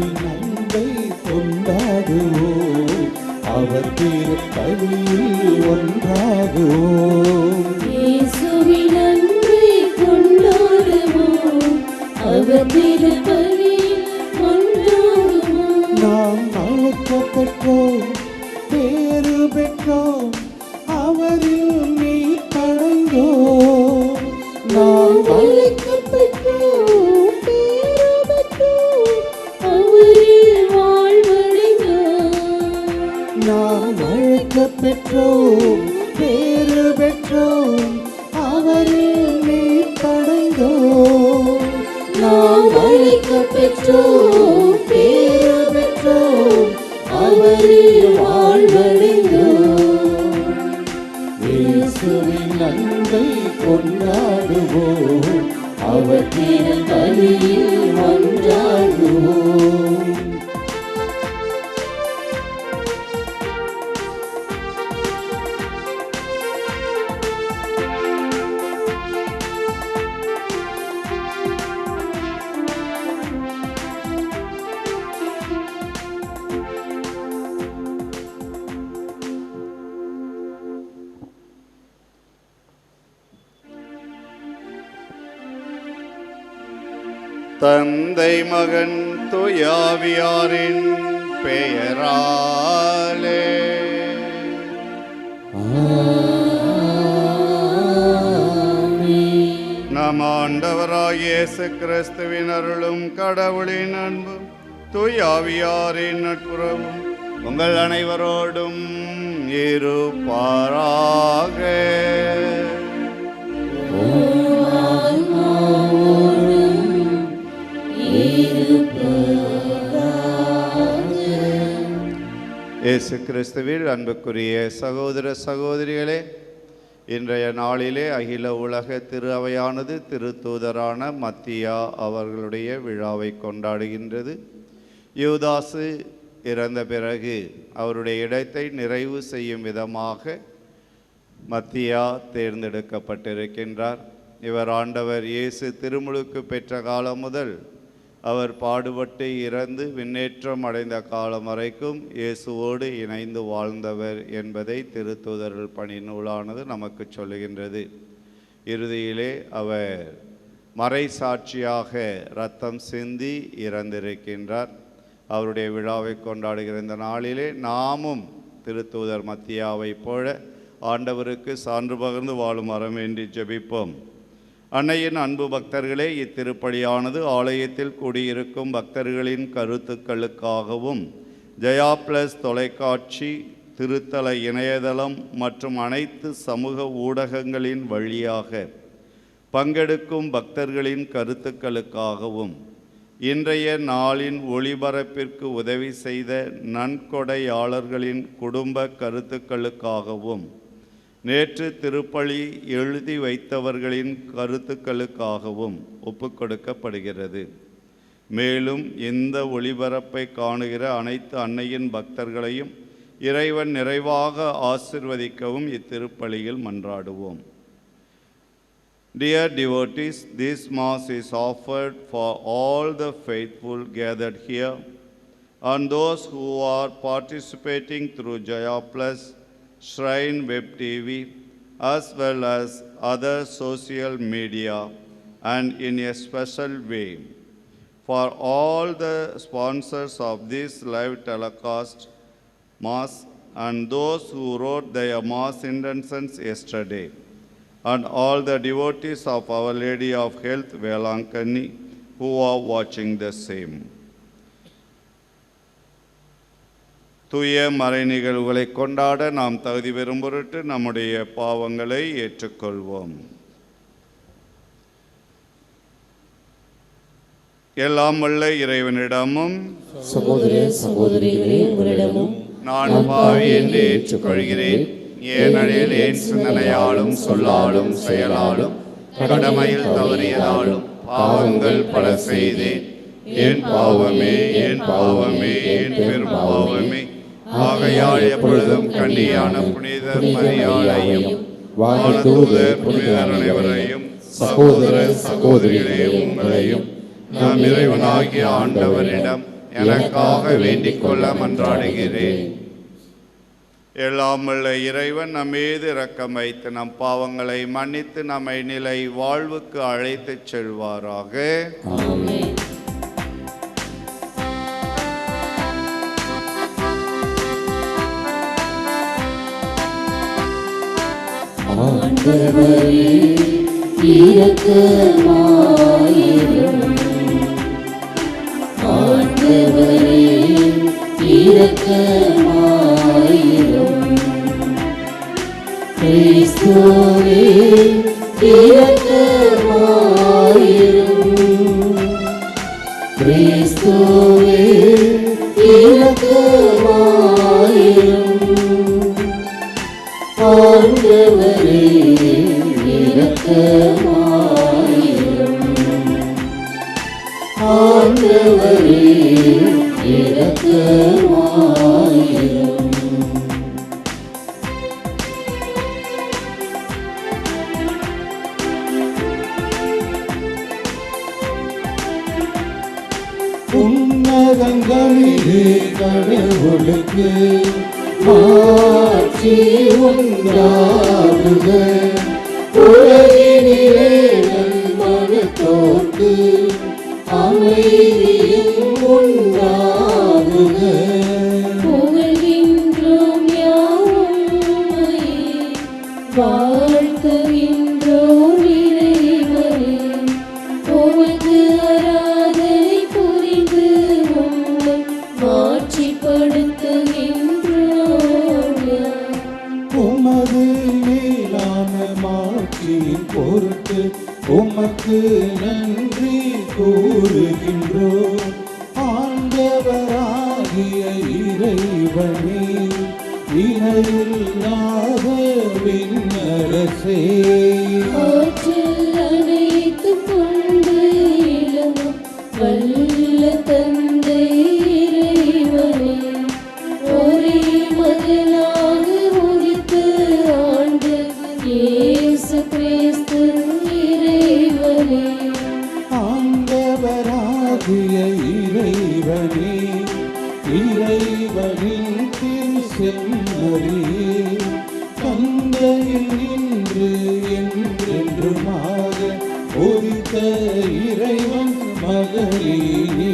இயேசுவின் அன்பை கொண்டாடுவோம், அவர் திருப்பலியில் ஒன்றாகுவோம். இயேசுவின் அன்பை கொண்டாடுவோம், அவர் திருப்பலியில் ஒன்றாகுவோம். நாம் அழைக்கப்பட்டோம், பேறு பெற்றோம், அவரில் மீட்படைந்தோம். நாம் அழைக்கப்பட்டோம், பேறு பெற்றோம், அவரில் வாழ்வடைந்தோம். நாம் அழைக்கப்பட்டோம், பேறு பெற்றோம், அவரில் மீட்படைந்தோம். நாம் அழைக்கப்பட்டோம், பேறு பெற்றோம், அவரில் வாழ்வடைந்தோம். இயேசுவின் அன்பை கொண்டாடுவோம், அவர் திருப்பலியில் ஒன்றாகுவோம். தந்தை மகன் தூயாவியாரின் பெயராலே நம் ஆண்டவராகிய இயேசு கிறிஸ்துவின் அருளும் கடவுளின் அன்பும் தூயாவியாரின் நட்புறவும் உங்கள் அனைவரோடும் இருப்பாராக. இயேசு கிறிஸ்துவில் அன்புக்குரிய சகோதர சகோதரிகளே, இன்றைய நாளிலே அகில உலக திரு அவையானது திருத்தூதரான மத்தியா அவர்களுடைய விழாவை கொண்டாடுகின்றது. யூதாசு இறந்த பிறகு அவருடைய இடத்தை நிறைவு செய்யும் விதமாக மத்தியா தேர்ந்தெடுக்கப்பட்டிருக்கின்றார். இவர் ஆண்டவர் இயேசு திருமுழுக்கு பெற்ற காலம் முதல் அவர் பாடுபட்டு இறந்து விண்ணேற்றம் அடைந்த காலம் வரைக்கும் இயேசுவோடு இணைந்து வாழ்ந்தவர் என்பதை திருத்தூதர்கள் பணி நூலானது நமக்கு சொல்லுகின்றது. இறுதியிலே அவர் மறைசாட்சியாக இரத்தம் சிந்தி இறந்திருக்கின்றார். அவருடைய விழாவை கொண்டாடுகிற இந்த நாளிலே நாமும் திருத்தூதர் மத்தியாவை போல ஆண்டவருக்கு சான்று பகிர்ந்து வாழும் வரம் வேண்டி ஜெபிப்போம். அன்னையின் அன்பு பக்தர்களே, இத்திருப்பலியானது ஆலயத்தில் கூடியிருக்கும் பக்தர்களின் கருத்துக்களுக்காகவும் ஜெயா பிளஸ் தொலைக்காட்சி, திருத்தல இணையதளம் மற்றும் அனைத்து சமூக ஊடகங்களின் வழியாக பங்கெடுக்கும் பக்தர்களின் கருத்துக்களுக்காகவும் இன்றைய நாளின் ஒளிபரப்பிற்கு உதவி செய்த நன்கொடையாளர்களின் குடும்ப கருத்துக்களுக்காகவும் நேற்று திருப்பலி எழுதி வைத்தவர்களின் கருத்துக்களுக்காகவும் ஒப்புக்கொடுக்கப்படுகிறது. மேலும் இந்த ஒளிபரப்பை காணுகிற அனைத்து அன்னையின் பக்தர்களையும் இறைவன் நிறைவாக ஆசிர்வதிக்கவும் இத்திருப்பலியில் மன்றாடுவோம். Dear devotees, this Mass is offered for all the faithful gathered here and those who are participating through Jaya Plus, Shrine Web TV, as well as other social media, and in a special way for all the sponsors of this live telecast Mass and those who wrote their Mass intentions yesterday, and all the devotees of Our Lady of Health, Velankani, who are watching the same. தூய மறை நிகழ்வுகளை கொண்டாட நாம் தகுதி பெறும் பொருட்டு நம்முடைய பாவங்களை ஏற்றுக்கொள்வோம். எல்லாம் வல்ல இறைவனிடமும் சகோதர சகோதரிகளே உங்களிடமும் நான் பாவி என்று ஏற்றுக்கொள்கிறேன். ஏனெனில் என் சிந்தனையாலும் சொல்லாலும் செயலாலும் கடமையில் தவறியதாலும் பாவங்கள் பல செய்தேன். என் பாவமே, என் பாவமே, என் பெரும் பாவமே. ஆகையால் எப்பொழுதும் கன்னியான புனித மரியாளையும் வானதூதர் புனிதர் அனைவரையும் சகோதர சகோதரிகளே உங்களையும் நம் இறைவனாகிய ஆண்டவரிடம் எனக்காக வேண்டிக் கொள்ள மன்றாடுகிறேன். எல்லாம் உள்ள இறைவன் நம் மீது இரக்கம் வைத்து நம் பாவங்களை மன்னித்து நம்மை நிலை வாழ்வுக்கு அழைத்துச் செல்வாராக. ஆமென். ஆண்டவரே இரக்கமாயிரும். ஆண்டவரே இரக்கமாயிரும். கிறிஸ்துவே இரக்கமாயிரும். கிறிஸ்துவே இரக்கமாயிரும். ஆண்டவரே இரக்கமாயிரும். ஆண்டவரே இரக்கமாயிரும். உன்னதங்களிலே கடவுளுக்கு மாட்சி உண்டாகுக. உலகினிலே நல்மனத்தோர்க்கு அமைதியும் உண்டாகுக. புகழ்கின்றோம் யாவும்மையே, வாழ்த்துகின்றோம் இறைவனே. உமக்கு ஆராதனை புரிந்து உம்மை மாட்சிப்படுத்துகின்றோம். உமது மேலான மாட்சியின் பொருட்டு உமக்கு நன்றி கூறுகின்றோம். ஆண்டவராகிய இறைவனே, இணையில்லாத விண்ணரசே, ஆற்றல் அனைத்துக் கொண்டு இளமும் வல்ல தந்தை இறைவனே, ஒரே மகனாக உதித்து ஆண்ட இயேசு கிறிஸ்து இறைவனே. ஆண்டவராகிய இறைவனே, இறைவனின் திருச்செம்மறியே, தந்தையில் நின்று என்றென்றுமாக உதித்த இறைவன் மகளே நீ.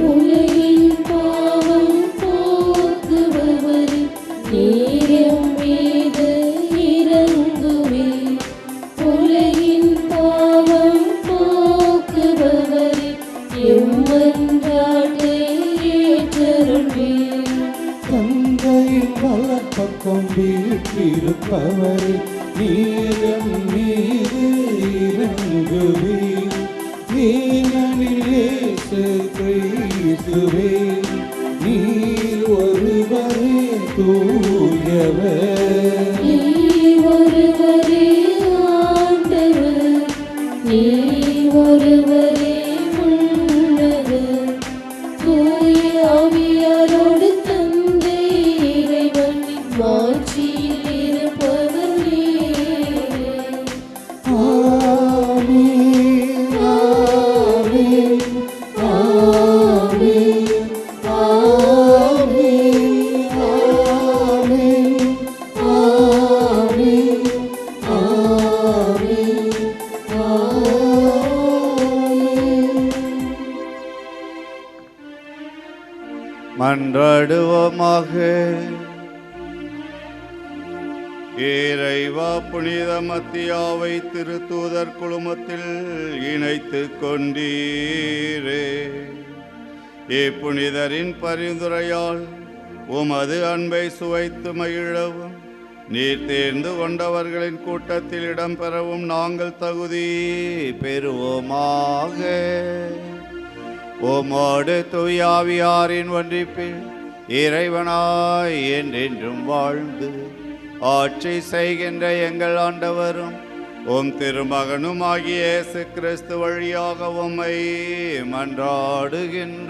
உலகின் பாவம் போக்குபவரே, நீர் மீது இரங்குவே. உலகின் பாவம் போக்குபவரே, எம்மன்றாட்டை ஏற்றருள்வே. தந்தையின் வலப்பக்கம் வீற்றிருப்பவரே, நீரம் மீது இறங்குவே. ஏனெனில் இயேசு கிறிஸ்துவே, நீர் ஒருவரே தூயவர். நீர் ஒருவரே ஆண்டவர், நீர் ஒருவரே உன்னதர். தூய ஆவியாரோடு தந்தை இறைவனின் மாட்சியில் இருப்பவர் நீரே. ஆமென், ஆமென், ஆமென், ஆமென், ஆமென், ஆமென், ஆமென். மன்றாடுவோமாக. இறைவா, புனித மத்தியாவை திருத்தூதர் குழுமத்தில் இணைத்துக் கொண்டீரே. இப்புனிதரின் பரிந்துரையால் உமது அன்பை சுவைத்து மகிழவும் நீர் தேர்ந்து கொண்டவர்களின் கூட்டத்தில் இடம்பெறவும் நாங்கள் தகுதி பெறுவோமாக. உமோடு தூயாவியாரின் ஒன்றிப்பில் இறைவனாய் என்றென்றும் வாழ்ந்து ஆட்சி செய்கின்ற எங்கள் ஆண்டவரும் உம் திருமகனுமாகிய இயேசு கிறிஸ்து வழியாக உம்மை மன்றாடுகின்றோம்.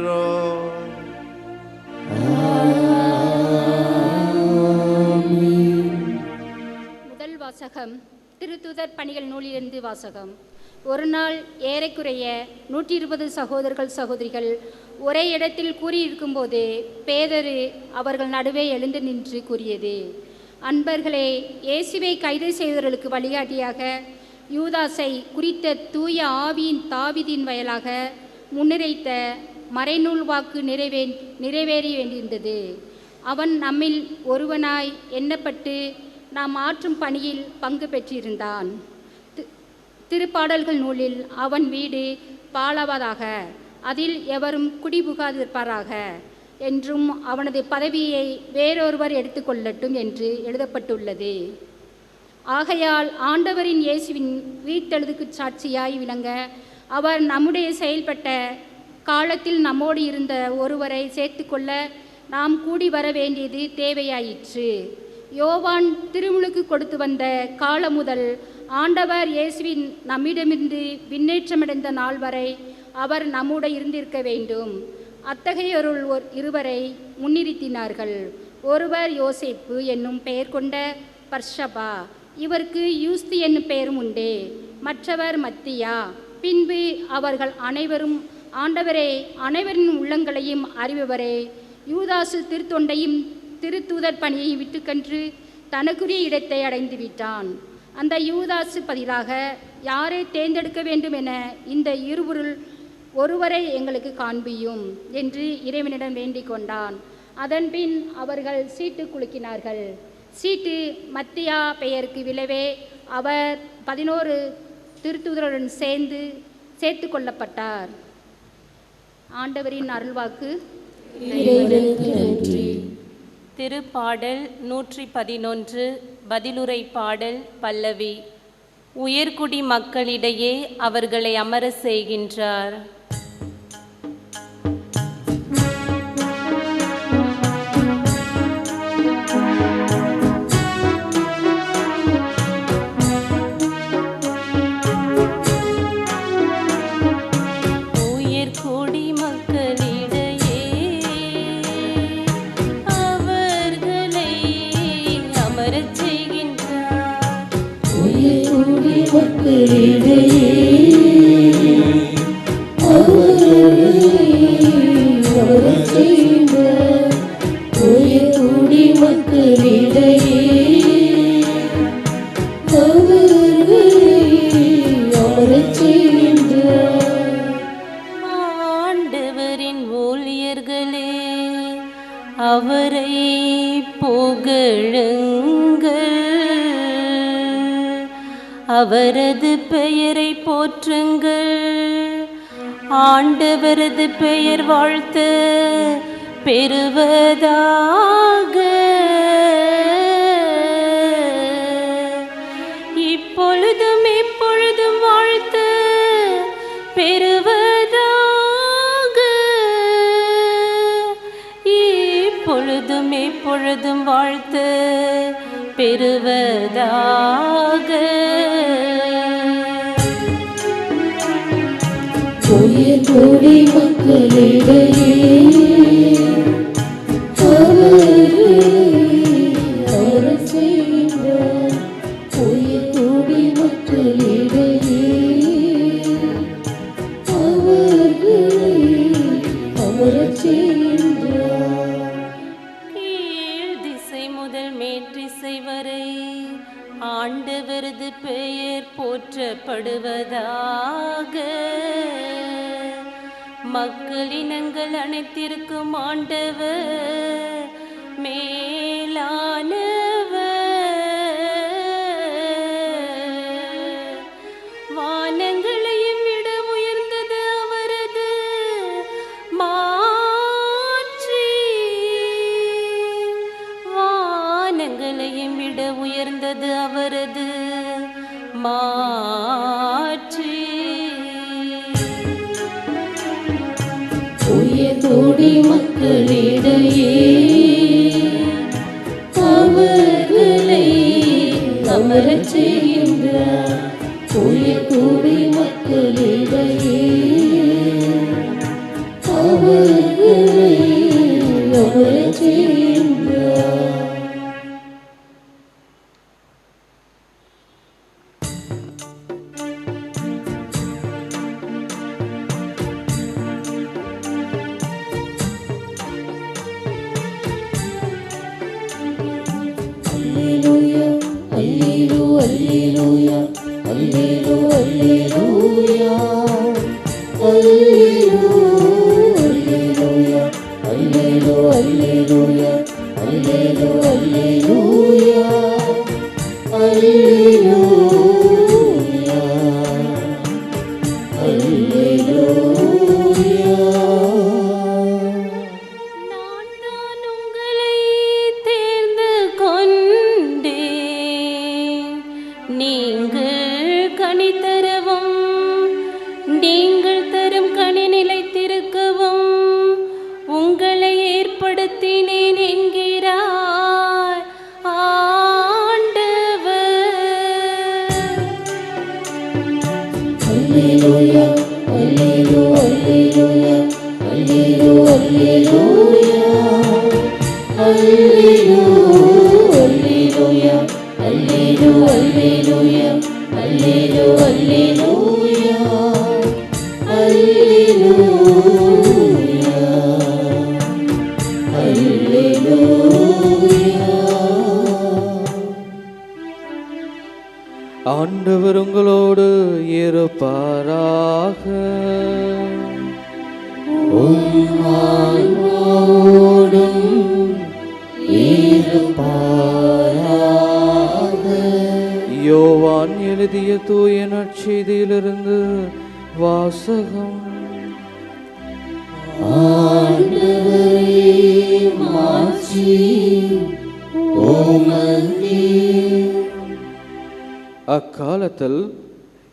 முதல் வாசகம் திருத்தூதர் பணிகள் நூலிலிருந்து வாசகம். ஒரு நாள் ஏறக்குறைய 120 சகோதரர்கள் சகோதரிகள் ஒரே இடத்தில் கூறியிருக்கும்போது பேதுரு அவர்கள் நடுவே எழுந்து நின்று கூறியது, அன்பர்களே, இயேசுவை கைது செய்தவர்களுக்கு வழிகாட்டியாக யூதாசை குறித்த தூய ஆவியின் தாவீதின் வயலாக முன்னிறைத்த மறைநூல் வாக்கு நிறைவேறி வேண்டியிருந்தது. அவன் நம்மில் ஒருவனாய் எண்ணப்பட்டு நாம் ஆற்றும் பணியில் பங்கு பெற்றிருந்தான். திருப்பாடல்கள் நூலில் அவன் வீடு பாழாவதாக, அதில் எவரும் குடிபுகாதிருப்பாராக என்றும் அவனது பதவியை வேறொருவர் எடுத்துக்கொள்ளட்டும் என்று எழுதப்பட்டுள்ளது. ஆகையால் ஆண்டவரின் இயேசுவின் உயிர்த்தெழுதுக்கு சாட்சியாய் விளங்க அவர் நம்முடைய செயல்பட்ட காலத்தில் நம்மோடு இருந்த ஒருவரை சேர்த்துக்கொள்ள நாம் கூடி வர வேண்டியது தேவையாயிற்று. யோவான் திருமுழுக்கு கொடுத்து வந்த காலம் முதல் ஆண்டவர் இயேசுவின் நம்மிடமிருந்து விண்ணேற்றமடைந்த நாள் வரை அவர் நம்முடைய இருந்திருக்க வேண்டும். அத்தகையோருள் இருவரை முன்னிறுத்தினார்கள். ஒருவர் யோசேப்பு என்னும் பெயர் கொண்ட பர்ஷபா, இவருக்கு யூஸ்து என்னும் பெயரும் உண்டு. மற்றவர் மத்தியா. பின்பு அவர்கள் அனைவரும் ஆண்டவரே, அனைவரின் உள்ளங்களையும் அறிபவரே, யூதாசு திருத்தொண்டையும் திருத்தூதர் பணியை விட்டுக்கன்று தனக்குரிய இடத்தை அடைந்து விட்டான். அந்த யூதாசு பதிலாக யாரை தேர்ந்தெடுக்க வேண்டும் என இந்த இருவருள் ஒருவரை எங்களுக்கு காண்பியும் என்று இறைவனிடம் வேண்டிக் கொண்டான். அதன்பின் அவர்கள் சீட்டு குலுக்கினார்கள். சீட்டு மத்தியா பெயருக்கு விழவே அவர் 11 திருத்தூதருடன் சேர்த்து கொள்ளப்பட்டார். ஆண்டவரின் அருள்வாக்கு. இறைவனுக்கு நன்றி. திருப்பாடல் 111 பதிலுரை பாடல் பல்லவி. உயர்குடி மக்களிடையே அவர்களை அமர செய்கின்றார். ஆண்டவரின் ஊழியர்களே, அவரை புகழுங்கள், அவரது பெயரை போற்றுங்கள். ஆண்டவரது பெயர் வாழ்த்த பெறுவதாக. இப்பொழுதும் எப்பொழுதும் வாழ்த்த பெறுவதாக. இப்பொழுதும் எப்பொழுதும் வாழ்த்த பெறுவதாக. உயர்குடி மக்களிடையே அமரச் செய்கின்றார். உயர்குடி மக்களிடையே அவர்களை அமரச் செய்கின்றார். கீழ் திசை முதல் மேற்றிசை வரை ஆண்டவரது பெயர் போற்றப்படுவதாக. மக்களினங்கள் அனைத்திற்கும் ஆண்டவர் மேலானவர். வானங்களையும் விட உயர்ந்தது அவரது மாட்சி. வானங்களையும் விட உயர்ந்தது அவரது மாட்சி. உயர்குடி மக்களிடையே அவர்களை அமரச் செய்கின்றார். உயர்குடி மக்களிடையே அவர்களை அமரச் செய்கின்றார். அல்லேலூ அல்லேலூயா அல்லேலூ அல்லேலூயா அல்லேலூயா அல்லேலூயா. நான் தான் உங்களை தேர்ந்து கொண்டேன், நீங்கள் கனி தரவும், நீங்கள் தரும் கனி நிலைத்திருக்கவும் உங்களை ஏற்படுத்தினேன் என்கிறார் ஆண்டவர். அல்லேலூயா அல்லேலூ அல்லேலூயா அல்லேலூ அல்லேலூயா அல்லேலூ அல்லேலூயா அல்லேலூ அல்லேலூயா அல்லேலூ அல்லேலூயா அல்லேலூயா அல்லேலூயா. ஆண்டவர் உங்களோடு இருப்பாராக. ஆன்மாவோடும் இருப்பாராக. யோவான் எழுதிய தூய நற்செய்தியிலிருந்து வாசகம். ஆண்டவரே மாட்சி உமக்கே. அக்காலத்தில்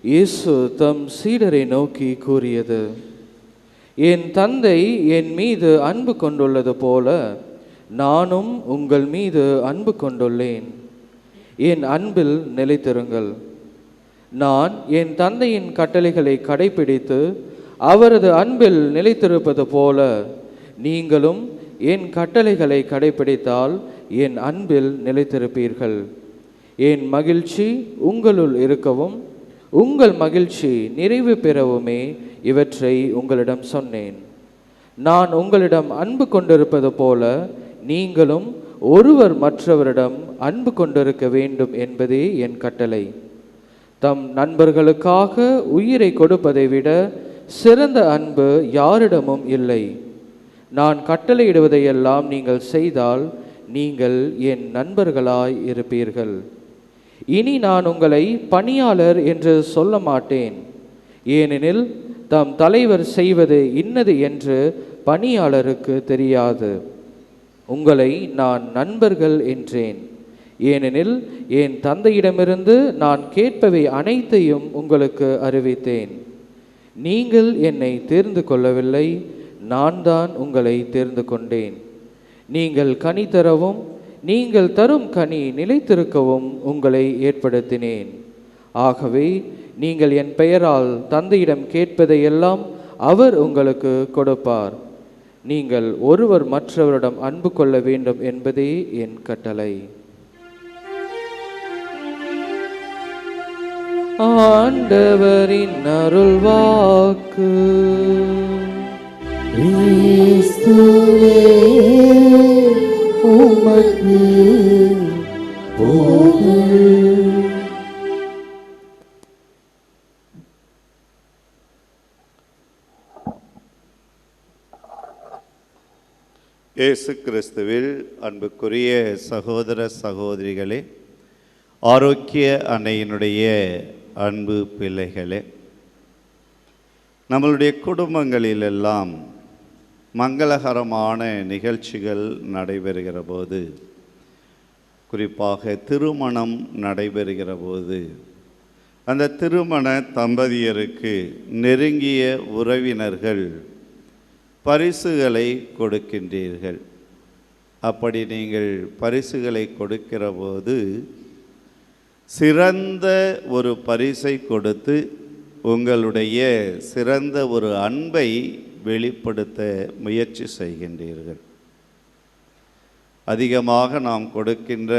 இயேசு தம் சீடரை நோக்கி கூறியது, என் தந்தை என் மீது அன்பு கொண்டுள்ளது போல நானும் உங்கள் மீது அன்பு கொண்டுள்ளேன். என் அன்பில் நிலைத்திருங்கள். நான் என் தந்தையின் கட்டளைகளை கடைபிடித்து அவரது அன்பில் நிலைத்திருப்பது போல நீங்களும் என் கட்டளைகளை கடைபிடித்தால் என் அன்பில் நிலைத்திருப்பீர்கள். என் மகிழ்ச்சி உங்களுள் இருக்கவும் உங்கள் மகிழ்ச்சி நிறைவு பெறவுமே இவற்றை உங்களிடம் சொன்னேன். நான் உங்களிடம் அன்பு கொண்டிருப்பது போல நீங்களும் ஒருவர் மற்றவரிடம் அன்பு கொண்டிருக்க வேண்டும் என்பதே என் கட்டளை. தம் நண்பர்களுக்காக உயிரை கொடுப்பதை விட சிறந்த அன்பு யாரிடமும் இல்லை. நான் கட்டளையிடுவதையெல்லாம் நீங்கள் செய்தால் நீங்கள் என் நண்பர்களாய் இருப்பீர்கள். இனி நான் உங்களை பணியாளர் என்று சொல்ல மாட்டேன், ஏனெனில் தம் தலைவர் செய்வது இன்னது என்று பணியாளருக்கு தெரியாது. உங்களை நான் நண்பர்கள் என்றேன், ஏனெனில் என் தந்தையிடமிருந்து நான் கேட்பவை அனைத்தையும் உங்களுக்கு அறிவித்தேன். நீங்கள் என்னை தேர்ந்து கொள்ளவில்லை, நான் தான் உங்களை தேர்ந்து கொண்டேன். நீங்கள் கனி தரவும் நீங்கள் தரும் கனி நிலைத்திருக்கவும் உங்களை ஏற்படுத்தினேன். ஆகவே நீங்கள் என் பெயரால் தந்தையிடம் கேட்பதையெல்லாம் அவர் உங்களுக்கு கொடுப்பார். நீங்கள் ஒருவர் மற்றவரிடம் அன்பு கொள்ள வேண்டும் என்பதே என் கட்டளை. ஆண்டவரின் அருள்வாக்கு. கிறிஸ்துவே உமக்கு புகழ். இயேசு கிறிஸ்துவில் அன்புக்குரிய சகோதர சகோதரிகளே, ஆரோக்கிய அன்னையினுடைய அன்பு பிள்ளைகளே, நம்மளுடைய குடும்பங்களிலெல்லாம் மங்களகரமான நிகழ்ச்சிகள் நடைபெறுகிற போது, குறிப்பாக திருமணம் நடைபெறுகிற போது, அந்த திருமண தம்பதியருக்கு நெருங்கிய உறவினர்கள் பரிசுகளை கொடுக்கின்றீர்கள். அப்படி நீங்கள் பரிசுகளை கொடுக்கிற போது சிறந்த ஒரு பரிசை கொடுத்து உங்களுடைய சிறந்த ஒரு அன்பை வெளிப்படுத்த முயற்சி செய்கின்றீர்கள். அதிகமாக நாம் கொடுக்கின்ற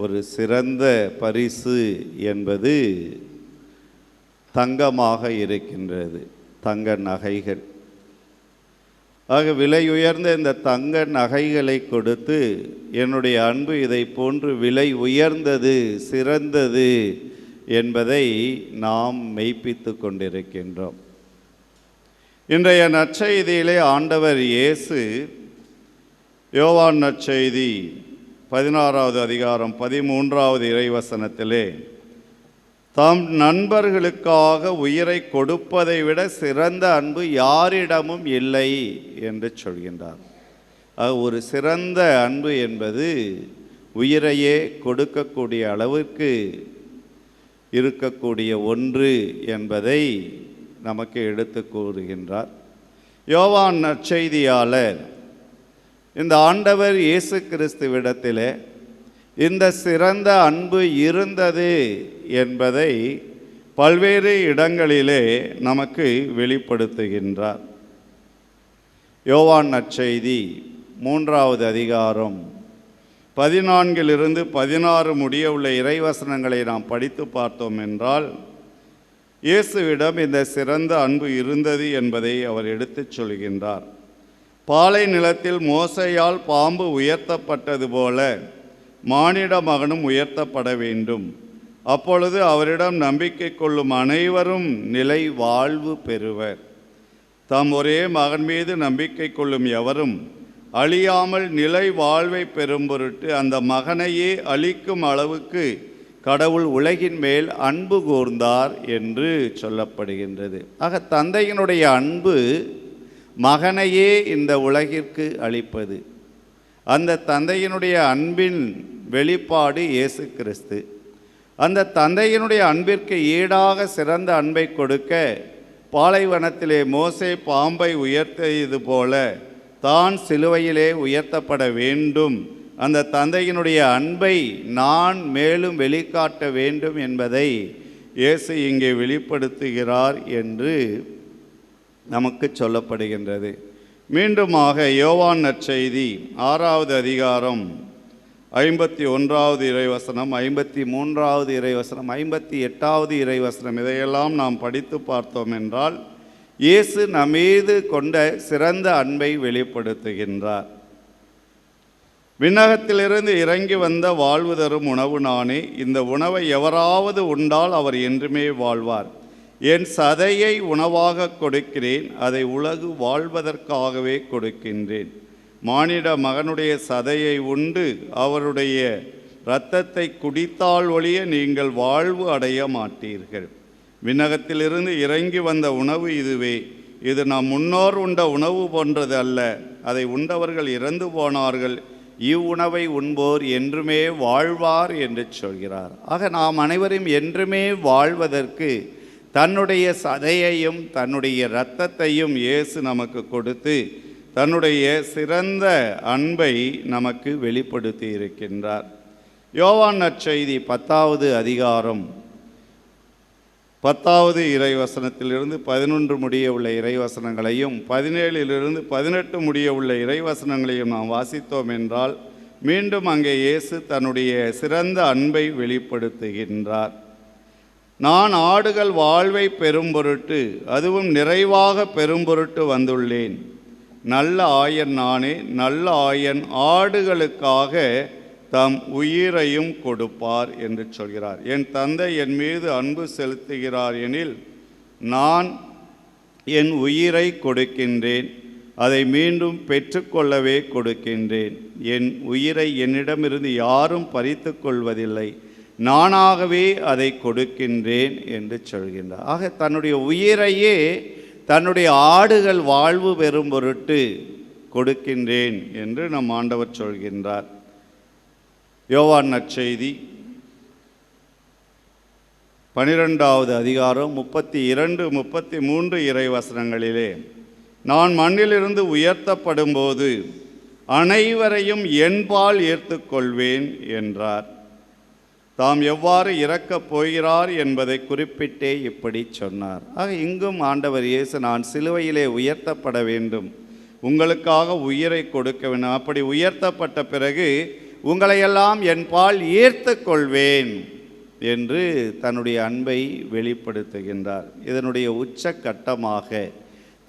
ஒரு சிறந்த பரிசு என்பது தங்கமாக இருக்கின்றது, தங்க நகைகள். ஆக விலை உயர்ந்த இந்த தங்க நகைகளை கொடுத்து என்னுடைய அன்பு இதை போன்று விலை உயர்ந்தது, சிறந்தது என்பதை நாம் மெய்ப்பித்து கொண்டிருக்கின்றோம். இன்றைய நற்செய்தியிலே ஆண்டவர் இயேசு யோவான் நற்செய்தி 16வது அதிகாரம் 13வது இறைவசனத்திலே, தம் நண்பர்களுக்காக உயிரை கொடுப்பதை விட சிறந்த அன்பு யாரிடமும் இல்லை என்று சொல்கின்றார். ஒரு சிறந்த அன்பு என்பது உயிரையே கொடுக்கக்கூடிய அளவிற்கு இருக்கக்கூடிய ஒன்று என்பதை நமக்கு எடுத்து கூறுகின்றார் யோவான் நற்செய்தியாளர். இந்த ஆண்டவர் இயேசு கிறிஸ்துவிடத்திலே இந்த சிறந்த அன்பு இருந்தது என்பதை பல்வேறு இடங்களிலே நமக்கு வெளிப்படுத்துகின்றார். யோவான் நற்செய்தி 3வது அதிகாரம் 14 16 முடிய உள்ள இறைவசனங்களை நாம் படித்து பார்த்தோம் என்றால், இயேசுவிடம் இந்த சிறந்த அன்பு இருந்தது என்பதை அவர் எடுத்துச் சொல்கின்றார். பாலை நிலத்தில் மோசையால் பாம்பு உயர்த்தப்பட்டது போல மானிட மகனும் உயர்த்தப்பட வேண்டும். அப்பொழுது அவரிடம் நம்பிக்கை கொள்ளும் அனைவரும் நிலை வாழ்வு பெறுவர். தாம் ஒரே மகன் மீது நம்பிக்கை கொள்ளும் எவரும் அழியாமல் நிலை வாழ்வை பெறும் பொருட்டு அந்த மகனையே அழிக்கும் அளவுக்கு கடவுள் உலகின் மேல் அன்பு கூர்ந்தார் என்று சொல்லப்படுகின்றது. ஆக தந்தையினுடைய அன்பு மகனையே இந்த உலகிற்கு அளிப்பது. அந்த தந்தையினுடைய அன்பின் வெளிப்பாடு இயேசு கிறிஸ்து. அந்த தந்தையினுடைய அன்பிற்கு ஈடாக சிறந்த அன்பை கொடுக்க பாலைவனத்திலே மோசே பாம்பை உயர்த்தியது போல தான் சிலுவையிலே உயர்த்தப்பட வேண்டும். அந்த தந்தையினுடைய அன்பை நான் மேலும் வெளிக்காட்ட வேண்டும் என்பதை இயேசு இங்கே வெளிப்படுத்துகிறார் என்று நமக்கு சொல்லப்படுகின்றது. மீண்டுமாக யோவான் நற்செய்தி 6வது அதிகாரம் 51வது இறைவசனம், 53வது இறைவசனம், 58வது இறைவசனம், இதையெல்லாம் நாம் படித்து பார்த்தோம் என்றால் இயேசு நம்மீது கொண்ட சிறந்த அன்பை வெளிப்படுத்துகின்றார். விண்ணகத்திலிருந்து இறங்கி வந்த வாழ்வு தரும் உணவு நானே. இந்த உணவை எவராவது உண்டால் அவர் என்றுமே வாழ்வார். என் சதையை உணவாக கொடுக்கிறேன், அதை உலகு வாழ்வதற்காகவே கொடுக்கின்றேன். மானிட மகனுடைய சதையை உண்டு அவருடைய இரத்தத்தை குடித்தால் ஒழிய நீங்கள் வாழ்வு அடைய மாட்டீர்கள். விண்ணகத்திலிருந்து இறங்கி வந்த உணவு இதுவே. இது நாம் முன்னோர் உண்ட உணவு போன்றது அல்ல. அதை உண்டவர்கள் இறந்து போனார்கள். இவ்வுணவை உண்போர் என்றுமே வாழ்வார் என்று சொல்கிறார். ஆக நாம் அனைவரும் என்றுமே வாழ்வதற்கு தன்னுடைய சதையையும் தன்னுடைய இரத்தத்தையும் இயேசு நமக்கு கொடுத்து தன்னுடைய சிறந்த அன்பை நமக்கு வெளிப்படுத்தி இருக்கின்றார். யோவான் நற்செய்தி 10வது அதிகாரம் 10வது இறைவசனத்திலிருந்து 11 முடிய உள்ள இறைவசனங்களையும் 17 18 முடிய உள்ள இறைவசனங்களையும் நாம் வாசித்தோம் என்றால் மீண்டும் அங்கே இயேசு தன்னுடைய சிறந்த அன்பை வெளிப்படுத்துகின்றார். நான் ஆடுகள் வாழ்வை பெறும் பொருட்டு, அதுவும் நிறைவாக பெறும் பொருட்டு வந்துள்ளேன். நல்ல ஆயன் நானே. நல்ல ஆயன் ஆடுகளுக்காக தம் உயிரையும் கொடுப்பார் என்று சொல்கிறார். என் தந்தை என் மீது அன்பு செலுத்துகிறார் எனில் நான் என் உயிரை கொடுக்கின்றேன், அதை மீண்டும் பெற்றுக்கொள்ளவே கொடுக்கின்றேன். என் உயிரை என்னிடமிருந்து யாரும் பறித்து கொள்வதில்லை, நானாகவே அதை கொடுக்கின்றேன் என்று சொல்கின்றார். ஆக தன்னுடைய உயிரையே தன்னுடைய ஆடுகள் வாழ்வு பெறும் பொருட்டு கொடுக்கின்றேன் என்று நம் ஆண்டவர் சொல்கின்றார். யோவான் நற்செய்தி 12வது அதிகாரம் 32 33 இறைவசனங்களிலே, நான் மண்ணிலிருந்து உயர்த்தப்படும்போது அனைவரையும் என்பால் ஏற்றுக்கொள்வேன் என்றார். தாம் எவ்வாறு இறக்கப் போகிறார் என்பதை குறிப்பிட்டே இப்படி சொன்னார். ஆக இங்கும் ஆண்டவர் இயேசு நான் சிலுவையிலே உயர்த்தப்பட வேண்டும், உங்களுக்காக உயிரை கொடுக்க வேண்டும், அப்படி உயர்த்தப்பட்ட பிறகு உங்களையெல்லாம் என்பால் ஈர்த்து கொள்வேன் என்று தன்னுடைய அன்பை வெளிப்படுத்துகின்றார். இதனுடைய உச்சக்கட்டமாக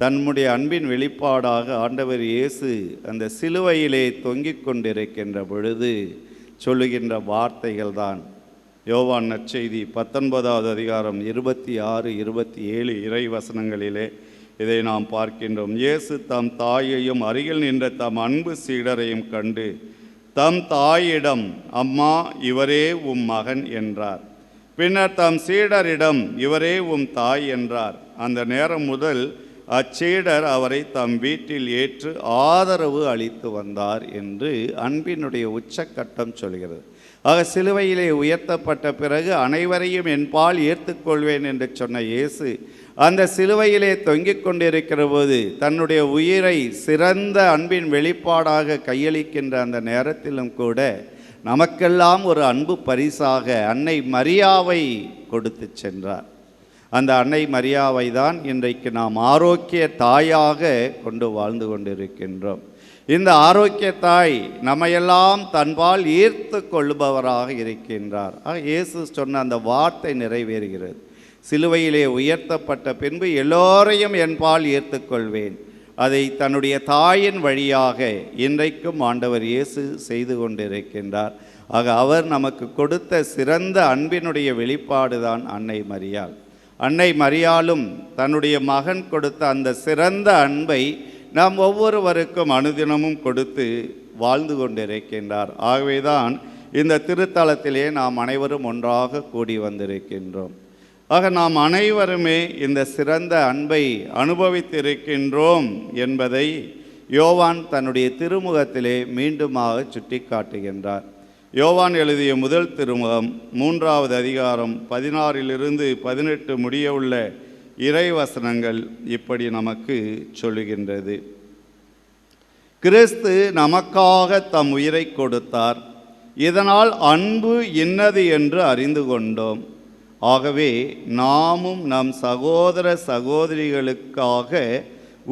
தன்னுடைய அன்பின் வெளிப்பாடாக ஆண்டவர் இயேசு அந்த சிலுவையிலே தொங்கிக் கொண்டிருக்கின்ற பொழுது சொல்லுகின்ற வார்த்தைகள் தான் யோவான் நற்செய்தி 19வது அதிகாரம் 26 27 இறை வசனங்களிலே இதை நாம் பார்க்கின்றோம். இயேசு தம் தாயையும் அருகில் நின்ற தம் அன்பு சீடரையும் கண்டு தம் தாயிடம், அம்மா, இவரே உம் மகன் என்றார். பின்னர் தம் சீடரிடம், இவரே உம் தாய் என்றார். அந்த நேரம் முதல் அச்சீடர் அவரை தம் வீட்டில் ஏற்று ஆதரவு அளித்து வந்தார் என்று அன்பினுடைய உச்சக்கட்டம் சொல்கிறது. ஆக சிலுவையிலே உயர்த்தப்பட்ட பிறகு அனைவரையும் என்பால் ஏற்றுக்கொள்வேன் என்று சொன்ன இயேசு அந்த சிலுவையிலே தொங்கிக் கொண்டிருக்கிற போது தன்னுடைய உயிரை சிறந்த அன்பின் வெளிப்பாடாக கையளிக்கின்ற அந்த நேரத்திலும் கூட நமக்கெல்லாம் ஒரு அன்பு பரிசாக அன்னை மரியாவை கொடுத்து சென்றார். அந்த அன்னை மரியாவை தான் இன்றைக்கு நாம் ஆரோக்கிய தாயாக கொண்டு வாழ்ந்து கொண்டிருக்கின்றோம். இந்த ஆரோக்கிய தாய் நம்மையெல்லாம் தன்பால் ஈர்த்து கொள்பவராக இருக்கின்றார். இயேசு சொன்ன அந்த வார்த்தை நிறைவேறுகிறது. சிலுவையிலே உயர்த்தப்பட்ட பின்பு எல்லோரையும் என்பால் ஈர்த்துக்கொள்வேன். அதை தன்னுடைய தாயின் வழியாக இன்றைக்கும் ஆண்டவர் இயேசு செய்து கொண்டிருக்கின்றார். ஆக அவர் நமக்கு கொடுத்த சிறந்த அன்பினுடைய வெளிப்பாடு தான் அன்னை மரியாள். அன்னை மரியாளும் தன்னுடைய மகன் கொடுத்த அந்த சிறந்த அன்பை நாம் ஒவ்வொருவருக்கும் அனுதினமும் கொடுத்து வாழ்ந்து கொண்டிருக்கின்றார். ஆகவேதான் இந்த திருத்தலத்திலே நாம் அனைவரும் ஒன்றாக கூடி வந்திருக்கின்றோம். ஆக நாம் அனைவருமே இந்த சிறந்த அன்பை அனுபவித்திருக்கின்றோம் என்பதை யோவான் தன்னுடைய திருமுகத்திலே மீண்டுமாக சுட்டி காட்டுகின்றார். யோவான் எழுதிய முதல் திருமுகம் 3வது அதிகாரம் 16 - 18 முடிய உள்ள இறைவசனங்கள் இப்படி நமக்கு சொல்லுகின்றது. கிறிஸ்து நமக்காக தம் உயிரை கொடுத்தார். இதனால் அன்பு இன்னது என்று அறிந்து கொண்டோம். ஆகவே நாமும் நம் சகோதர சகோதரிகளுக்காக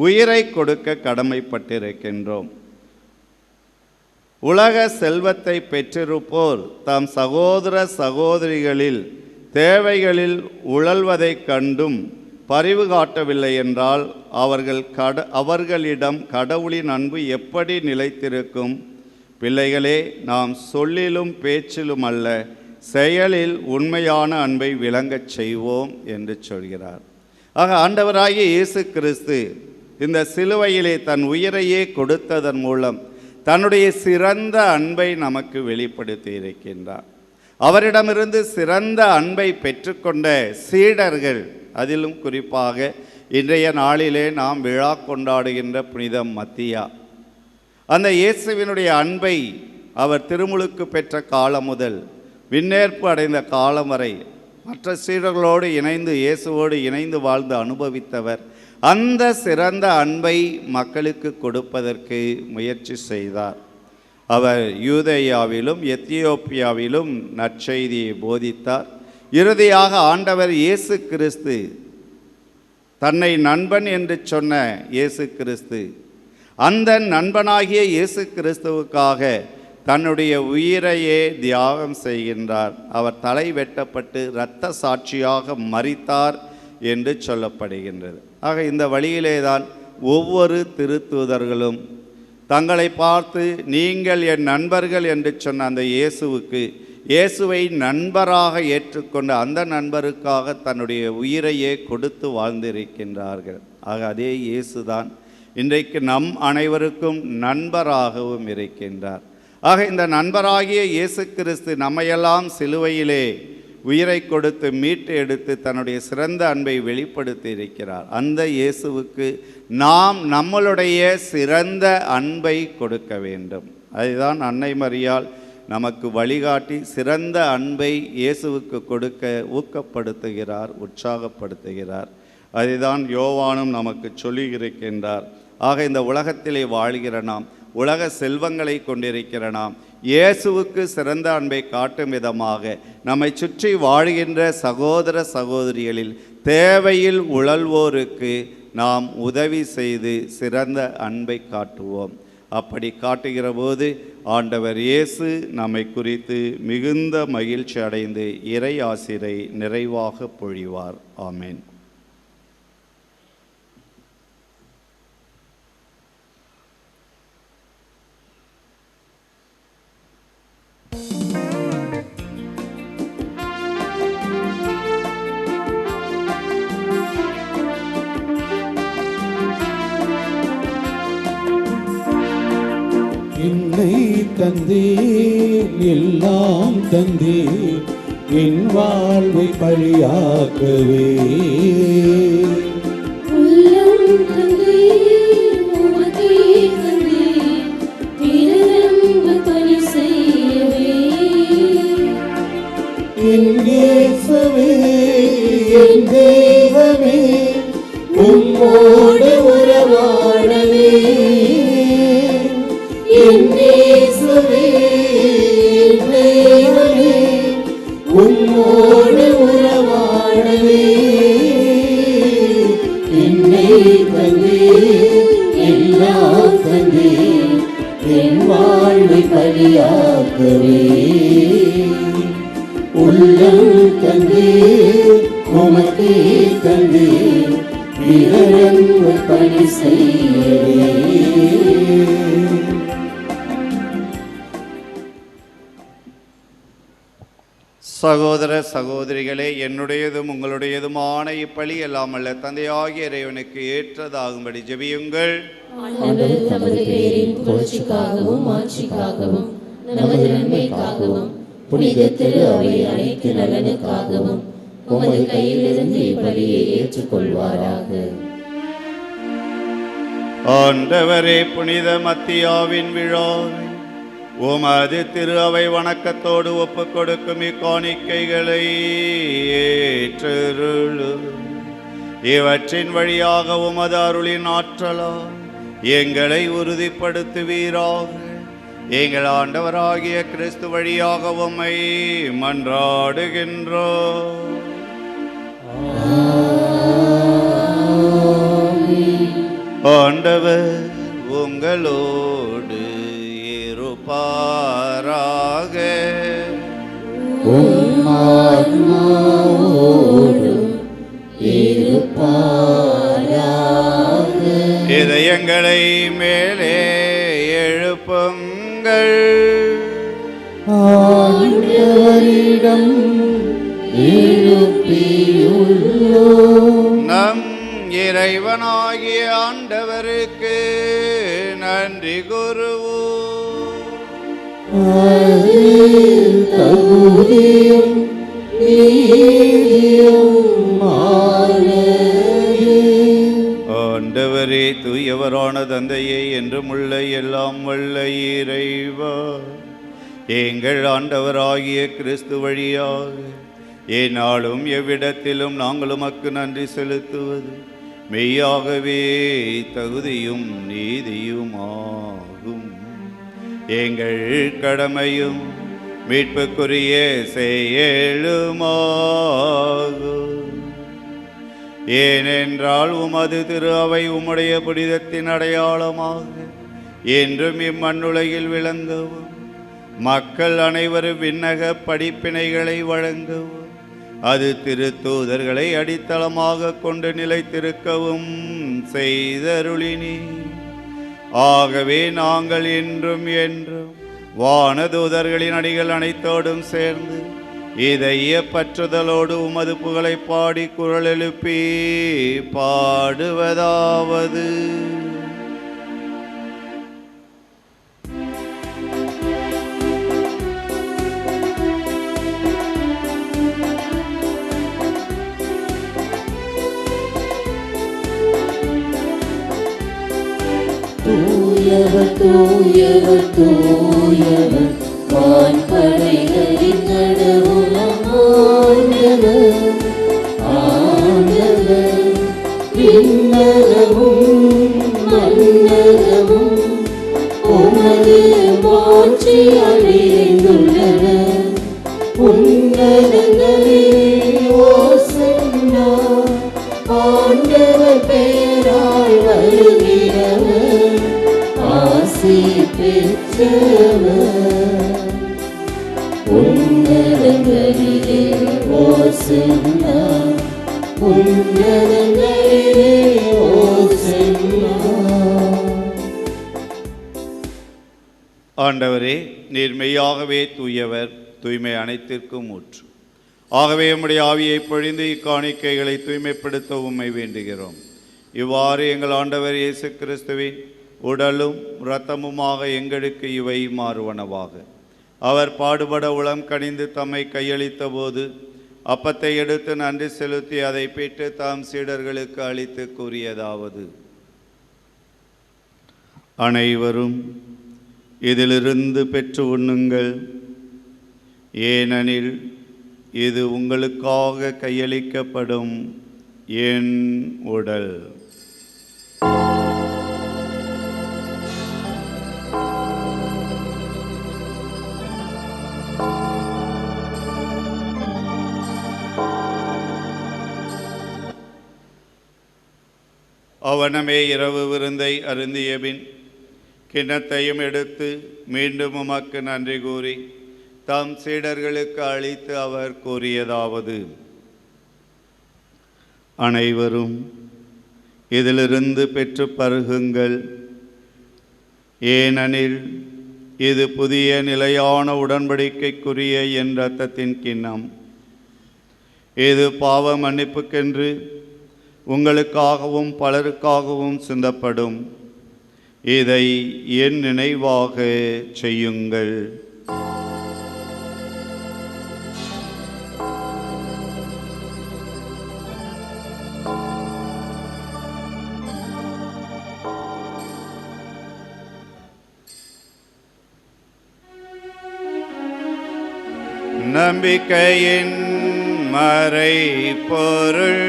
உயிரை கொடுக்க கடமைப்பட்டிருக்கின்றோம். உலக செல்வத்தை பெற்றிருப்போர் தம் சகோதர சகோதரிகளில் தேவைகளில் உழல்வதைக் கண்டும் பரிவு காட்டவில்லை என்றால் அவர்களிடம் கடவுளின் அன்பு எப்படி நிலைத்திருக்கும்? பிள்ளைகளே, நாம் சொல்லிலும் பேச்சிலும் அல்ல, செயலில் உண்மையான அன்பை விளங்கச் செய்வோம் என்று சொல்கிறார். ஆக ஆண்டவராகிய இயேசு கிறிஸ்து இந்த சிலுவையிலே தன் உயிரையே கொடுத்ததன் மூலம் தன்னுடைய சிறந்த அன்பை நமக்கு வெளிப்படுத்தி இருக்கின்றார். அவரிடமிருந்து சிறந்த அன்பை பெற்றுக்கொண்ட சீடர்கள், அதிலும் குறிப்பாக இன்றைய நாளிலே நாம் விழா கொண்டாடுகின்ற புனித மத்தியா, அந்த இயேசுவினுடைய அன்பை அவர் திருமுழுக்கு பெற்ற காலம் முதல் விண்ணேற்பு அடைந்த காலம் வரை மற்ற சீடர்களோடு இணைந்து இயேசுவோடு இணைந்து வாழ்ந்து அனுபவித்தவர். அந்த சிறந்த அன்பை மக்களுக்கு கொடுப்பதற்கு முயற்சி செய்தார். அவர் யூதேயாவிலும் எத்தியோப்பியாவிலும் நற்செய்தியை போதித்தார். இறுதியாக ஆண்டவர் இயேசு கிறிஸ்து, தன்னை நண்பன் என்று சொன்ன இயேசு கிறிஸ்து, அந்த நண்பனாகிய இயேசு கிறிஸ்துவுக்காக தன்னுடைய உயிரையே தியாகம் செய்கின்றார். அவர் தலை வெட்டப்பட்டு இரத்த சாட்சியாக மரித்தார் என்று சொல்லப்படுகின்றது. ஆக இந்த வழியிலே தான் ஒவ்வொரு திருத்தூதர்களும் தங்களை பார்த்து நீங்கள் என் நண்பர்கள் என்று சொன்ன அந்த இயேசுவை நண்பராக ஏற்றுக்கொண்ட அந்த நண்பருக்காக தன்னுடைய உயிரையே கொடுத்து வாழ்ந்திருக்கின்றார்கள். ஆக அதே இயேசுதான் இன்றைக்கு நம் அனைவருக்கும் நண்பராகவும் இருக்கின்றார். ஆக இந்த நண்பராகிய இயேசு கிறிஸ்து நம்மையெல்லாம் சிலுவையிலே உயிரை கொடுத்து மீட்டு எடுத்து தன்னுடைய சிறந்த அன்பை வெளிப்படுத்தி இருக்கிறார். அந்த இயேசுவுக்கு நாம் நம்மளுடைய சிறந்த அன்பை கொடுக்க வேண்டும். அதுதான் அன்னை மரியாள் நமக்கு வழிகாட்டி சிறந்த அன்பை இயேசுவுக்கு கொடுக்க ஊக்கப்படுத்துகிறார், உற்சாகப்படுத்துகிறார். அதுதான் யோவானும் நமக்கு சொல்லி இருக்கின்றார். ஆக இந்த உலகத்திலே வாழ்கிற நாம், உலக செல்வங்களை கொண்டிருக்கிற நாம், இயேசுவுக்கு சிறந்த அன்பை காட்டும் விதமாக நம்மை சுற்றி வாழ்கின்ற சகோதர சகோதரிகளில் தேவையில் உழல்வோருக்கு நாம் உதவி செய்து சிறந்த அன்பை காட்டுவோம். அப்படி காட்டுகிற போது ஆண்டவர் இயேசு நம்மை குறித்து மிகுந்த மகிழ்ச்சி அடைந்து இறை ஆசிரை நிறைவாக பொழிவார். ஆமேன். என்னை தந்தீர், எல்லாம் தந்தீர், என் வாழ்வை பழியாக்கவே. உள்ளம் தந்தீர், உமக்கே தந்தீர், பிறரன்பு பணி செய்யவே. என் இயேசுவே, என் தெய்வமே, உம்மோடு உறவாடவே. என் இயேசுவே, என் தெய்வமே, உம்மோடு உறவாடவே. என்னை தந்தீர், எல்லாம் தந்தீர், என் வாழ்வை பலியாக்கவே. உள்ளம் தந்தீர், உமக்கே தந்தீர், பிறரன்பு பணி செய்யவே. சகோதர சகோதரிகளே, என்னுடையதும் உங்களுடையதுமான இப்பலி எல்லாம் அல்ல தந்தையாகிய இறைவனுக்கு ஏற்றதாகும்படி ஜெபியுங்கள். ஆண்டவர் தமது பெயரின் புகழ்ச்சிக்காகவும் ஆட்சிக்காகவும் நமது நன்மைக்காகவும் புனித திரு அவை அனைத்து நலனுக்காகவும் உமது கையிலிருந்து இப்பலியை ஏற்றுக்கொள்வாராக. ஆண்டவரே, புனித மத்தியாவின் விழாவை உமது திரு அவை வணக்கத்தோடு ஒப்புக் கொடுக்கும் இக்காணிக்கைகளை ஏற்றருளும். இவற்றின் வழியாக உமது அருளின் ஆற்றலால் எங்களை உறுதிப்படுத்துவீராக. எங்கள் ஆண்டவராகிய கிறிஸ்து வழியாக உம்மை மன்றாடுகின்றோம். ஆண்டவர் உங்களோடு இருப்பாராக. இதயங்களை மேலே எழுப்புங்கள். ஆண்டவரிடம் எழுப்பியுள்ளோம். நம் இறைவனாகிய ஆண்டவருக்கு நன்றி கூறுவோம். அது தகுதியும் நீதியுமானது. ஆண்டவரே, தூயவரான தந்தையே, என்றுமுள்ள எல்லாம் வல்ல இறைவா, எங்கள் ஆண்டவராகிய கிறிஸ்து வழியாக எந்நாளும் எவ்விடத்திலும் நாங்கள் உமக்கு நன்றி செலுத்துவது மெய்யாகவே தகுதியும் நீதியுமாகும். எங்கள் கடமையும் மீட்புக்குரிய செயலுமாகும். ஏனென்றால் உமது திரு அவை உம்முடைய புனிதத்தின் அடையாளமாக என்றும் இம்மண்ணுலகில் விளங்கவும், மக்கள் அனைவரும் விண்ணக படிப்பினைகளை வழங்கவும், அது திருத்தூதர்களை அடித்தளமாக கொண்டு நிலைத்திருக்கவும் செய்தருளினி. ஆகவே நாங்கள் என்றும் என்றும் வானதூதர்களின் அடிகள் அனைத்தோடும் சேர்ந்து இதய பற்றுதலோடு உமது புகழை பாடி குரல் எழுப்பி பாடுவதாவது: தூயவர் தூயவர் தூயவர் வான்படைகளின் கடவுளாம் ஆண்டவர். ஆண்டவர் விண்ணகமும் மண்ணகமும் உமது மாட்சியால் நிறைந்துள்ளன. உன்னதங்களில் ஓசன்னா, ஆண்டவர் பெயரால் வருகிறவர் ஆசி பெற்றவர். உன்னதங்களிலே ஓசன்னா, உன்னதங்களிலே ஓசன்னா. ஆண்டவரே, நீர் மெய்யாகவே தூயவர், தூய்மை அனைத்திற்கும் ஊற்று. ஆகவே உம்முடைய ஆவியை பொழிந்து இக்காணிக்கைகளை தூய்மைப்படுத்த உம்மை வேண்டுகிறோம். இவ்வாறு எங்கள் ஆண்டவர் இயேசு கிறிஸ்துவின் உடலும் இரத்தமுமாக எங்களுக்கு இவை மாறுவனவாக. அவர் பாடுபட உளம் கனிந்து தம்மை கையளித்த போது அப்பத்தை எடுத்து நன்றி செலுத்தி அதை பெற்று தாம் சீடர்களுக்கு அளித்து கூறியதாவது: அனைவரும் இதிலிருந்து பெற்று உண்ணுங்கள், ஏனெனில் இது உங்களுக்காக கையளிக்கப்படும் என் உடல். அவனமே இரவு விருந்தை அருந்தியபின் கிண்ணத்தையும் எடுத்து மீண்டும் உமக்கு நன்றி கூறி தம் சீடர்களுக்கு அளித்து அவர் கூறியதாவது: அனைவரும் இதிலிருந்து பெற்று பருகுங்கள், ஏனெனில் இது புதிய நிலையான உடன்படிக்கைக்குரிய என் இரத்தத்தின் கிண்ணம். இது பாவ மன்னிப்புக்கென்று உங்களுக்காகவும் பலருக்காகவும் சிந்தப்படும். இதை என் நினைவாக செய்யுங்கள். நம்பிக்கையின் மறைபொருள்.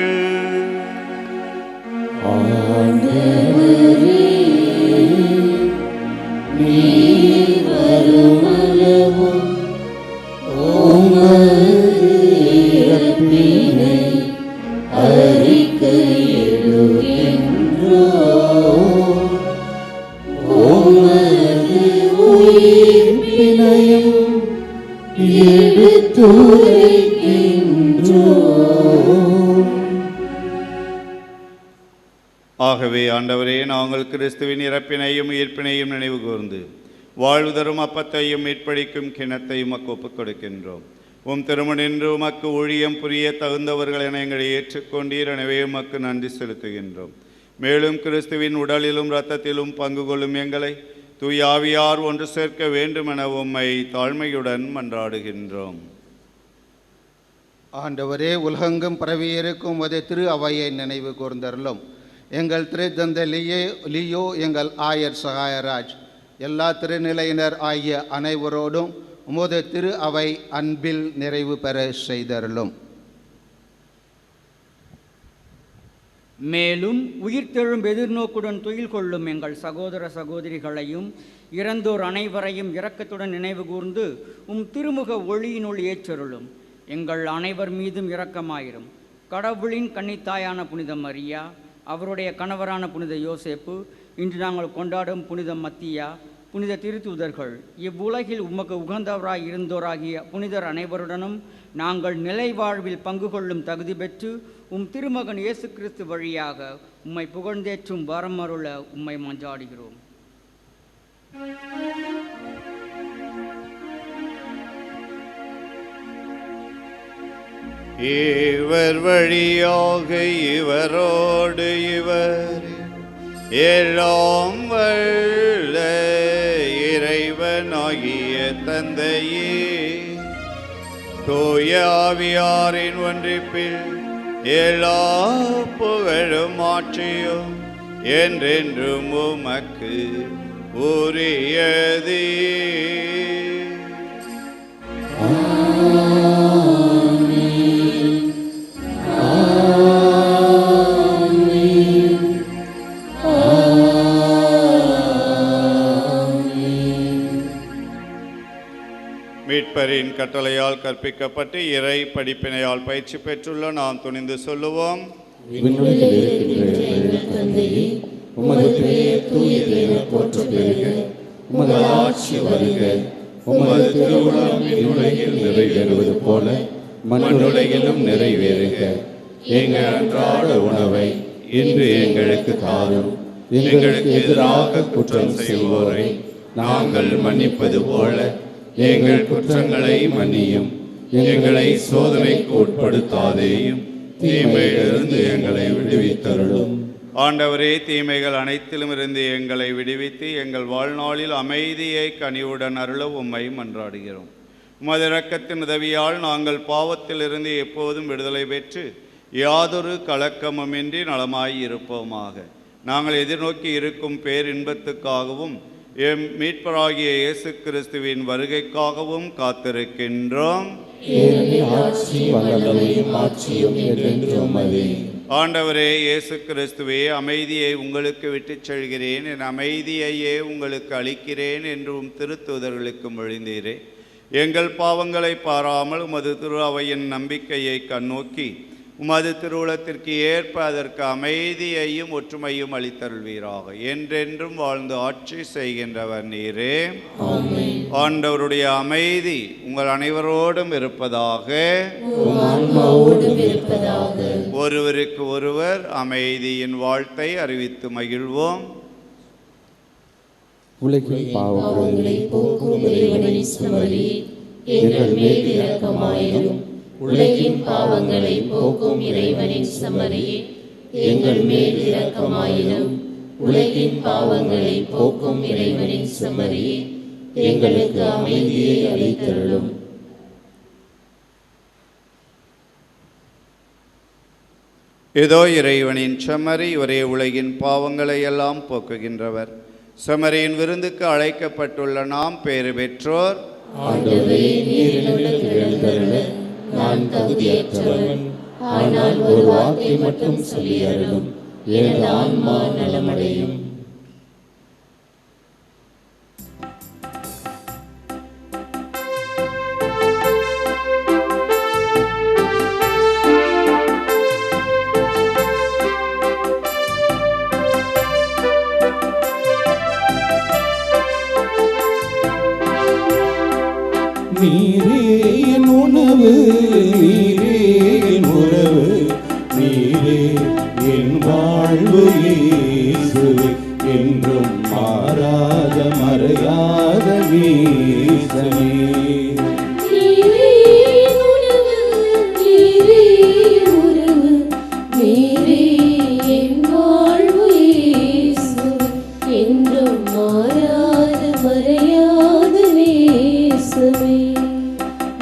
நீர் வருமளவும் உமது இறப்பினை அறிக்கையிடுகின்றோம், உமது உயிர்ப்பினையும் எடுத்துரைக்கின்றோம். ஆகவே ஆண்டவரே, நாங்கள் கிறிஸ்துவின் இறப்பினையும் உயிர்ப்பினையும் நினைவு கூர்ந்து வாழ்வு தரும் அப்பத்தையும் மீட்பளிக்கும் கிணத்தையும் உமக்கு ஒப்புக் கொடுக்கின்றோம். உம் திருமணின்று உமக்கு ஊழியம் புரிய தகுந்தவர்கள் என எங்களை ஏற்றுக்கொண்டீர். எனவே உமக்கு நன்றி செலுத்துகின்றோம். மேலும் கிறிஸ்துவின் உடலிலும் இரத்தத்திலும் பங்கு கொள்ளும் எங்களை தூய ஆவியார் ஒன்று சேர்க்க வேண்டும் என உம்மை தாழ்மையுடன் மன்றாடுகின்றோம். ஆண்டவரே, உலகெங்கும் பரவியிருக்கும் உமது திரு அவையை நினைவு கூர்ந்தருளும். எங்கள் திருத்தந்தை லியோ, எங்கள் ஆயர் சகாயராஜ், எல்லா திருநிலையினர் ஆகிய அனைவரோடும் உமது திரு அவை அன்பில் நிறைவு பெற செய்தருளும். மேலும் உயிர்த்தெழும் எதிர்நோக்குடன் துயில் கொள்ளும் எங்கள் சகோதர சகோதரிகளையும் இறந்தோர் அனைவரையும் இரக்கத்துடன் நினைவு கூர்ந்து உம் திருமுக ஒளியினுள் ஏற்றருளும். எங்கள் அனைவர் மீதும் இரக்கமாயிரும். கடவுளின் கன்னித்தாயான புனித மரியா, அவருடைய கணவரான புனித யோசேப்பு, இன்று நாங்கள் கொண்டாடும் புனித மத்தியா, புனித திருத்தூதர்கள், இவ்வுலகில் உமக்கு உகந்தவராய் இருந்தோராகிய புனிதர் அனைவருடனும் நாங்கள் நிலை வாழ்வில் பங்கு கொள்ளும் தகுதி பெற்று உம் திருமகன் இயேசு கிறிஸ்து வழியாக உம்மை புகழ்ந்தேற்றும் வரமருள உம்மை மன்றாடுகிறோம். இவர் வழியாக இவரோடு இவர் எல்லாம் வல்ல இறைவனாகிய தந்தையே, தூய ஆவியாரின் ஒன்றிப்பில் எல்லா புகழும் ஆட்சியும் என்றென்றும் உமக்கு உரியதே. மீட்பரின் கட்டளையால் கற்பிக்கப்பட்டு இறை படிப்பினையால் பயிற்சி பெற்றுள்ள நாம் துணிந்து சொல்லுவோம்: விண்ணுலகில் இருக்கின்ற எங்கள் தந்தையே, உமது பெயர் தூயது என போற்றப் பெறுக. உமது ஆட்சி வருக. உமது திருவுளம் விண்ணுலகில் நிறைவேறுவது போல மண்ணுலகிலும் நிறைவேறுக. எங்கள் அன்றாட உணவை இன்று எங்களுக்கு தாரும். எங்களுக்கு எதிராக குற்றம் செய்வோரை நாங்கள் மன்னிப்பது போல எங்கள் குற்றங்களை மன்னியும். எங்களை சோதனைக்கு உட்படுத்தாதேயும், தீமையிலிருந்து எங்களை விடுவித்தருளும். ஆண்டவரே, தீமைகள் அனைத்திலும் இருந்து எங்களை விடுவித்து எங்கள் வாழ்நாளில் அமைதியை கனிவுடன் அருள உம்மை மன்றாடுகிறோம். உமது இரக்கத்தின் உதவியால் நாங்கள் பாவத்திலிருந்து எப்போதும் விடுதலை பெற்று யாதொரு கலக்கமுமின்றி நலமாய் இருப்போமாக. நாங்கள் எதிர்நோக்கி இருக்கும் பேரின்பத்துக்காகவும் எம் மீட்பராகிய இயேசு கிறிஸ்துவின் வருகைக்காகவும் காத்திருக்கின்றோம். ஆண்டவரே இயேசு கிறிஸ்துவே, அமைதியை உங்களுக்கு விட்டுச் செல்கிறேன், என் அமைதியையே உங்களுக்கு அளிக்கிறேன் என்றும் திருத்தூதர்களுக்கு மொழிந்தீரே. எங்கள் பாவங்களை பாராமல் உமது திரு அவையின் நம்பிக்கையை கண்ணோக்கி உமது திருவுளத்திற்கு ஏற்ப அதற்கு அமைதியையும் ஒற்றுமையும் அளித்தருள்வீராக. என்றென்றும் வாழ்ந்து ஆட்சி செய்கின்றவர் நீரே. ஆண்டவருடைய அமைதி உங்கள் அனைவரோடும் இருப்பதாக. ஒருவருக்கு ஒருவர் அமைதியின் வாழ்த்தை அறிவித்து மகிழ்வோம். உலகின் பாவங்களை போக்கும் இறைவனின் செம்மறியே, எங்கள் மேல் இரக்கமாயிரும். உலகின் பாவங்களை போக்கும் இறைவனின் செம்மறியே, எங்கள் மேல் இரக்கமாயிரும். உலகின் பாவங்களை போக்கும் இறைவனின் செம்மறியே, எங்களுக்கு அமைதியை அளித்தருளும். இதோ இறைவனின் செம்மறி, ஒரே உலகின் பாவங்களை எல்லாம் போக்குகின்றவர். செம்மறியின் விருந்துக்கு அழைக்கப்பட்டுள்ள நாம் பேறு பெற்றோர். நான் தகுதியற்றவன், ஆனால் ஒரு வார்த்தை மட்டும் சொல்லி அருளும், எனது ஆன்மா நலமடையும். நீரே என் உணவு, நீரே என் உறவு, நீரே என் வாழ்வு இயேசுவே, என்றும் மாறாத மறையாத நேசமே.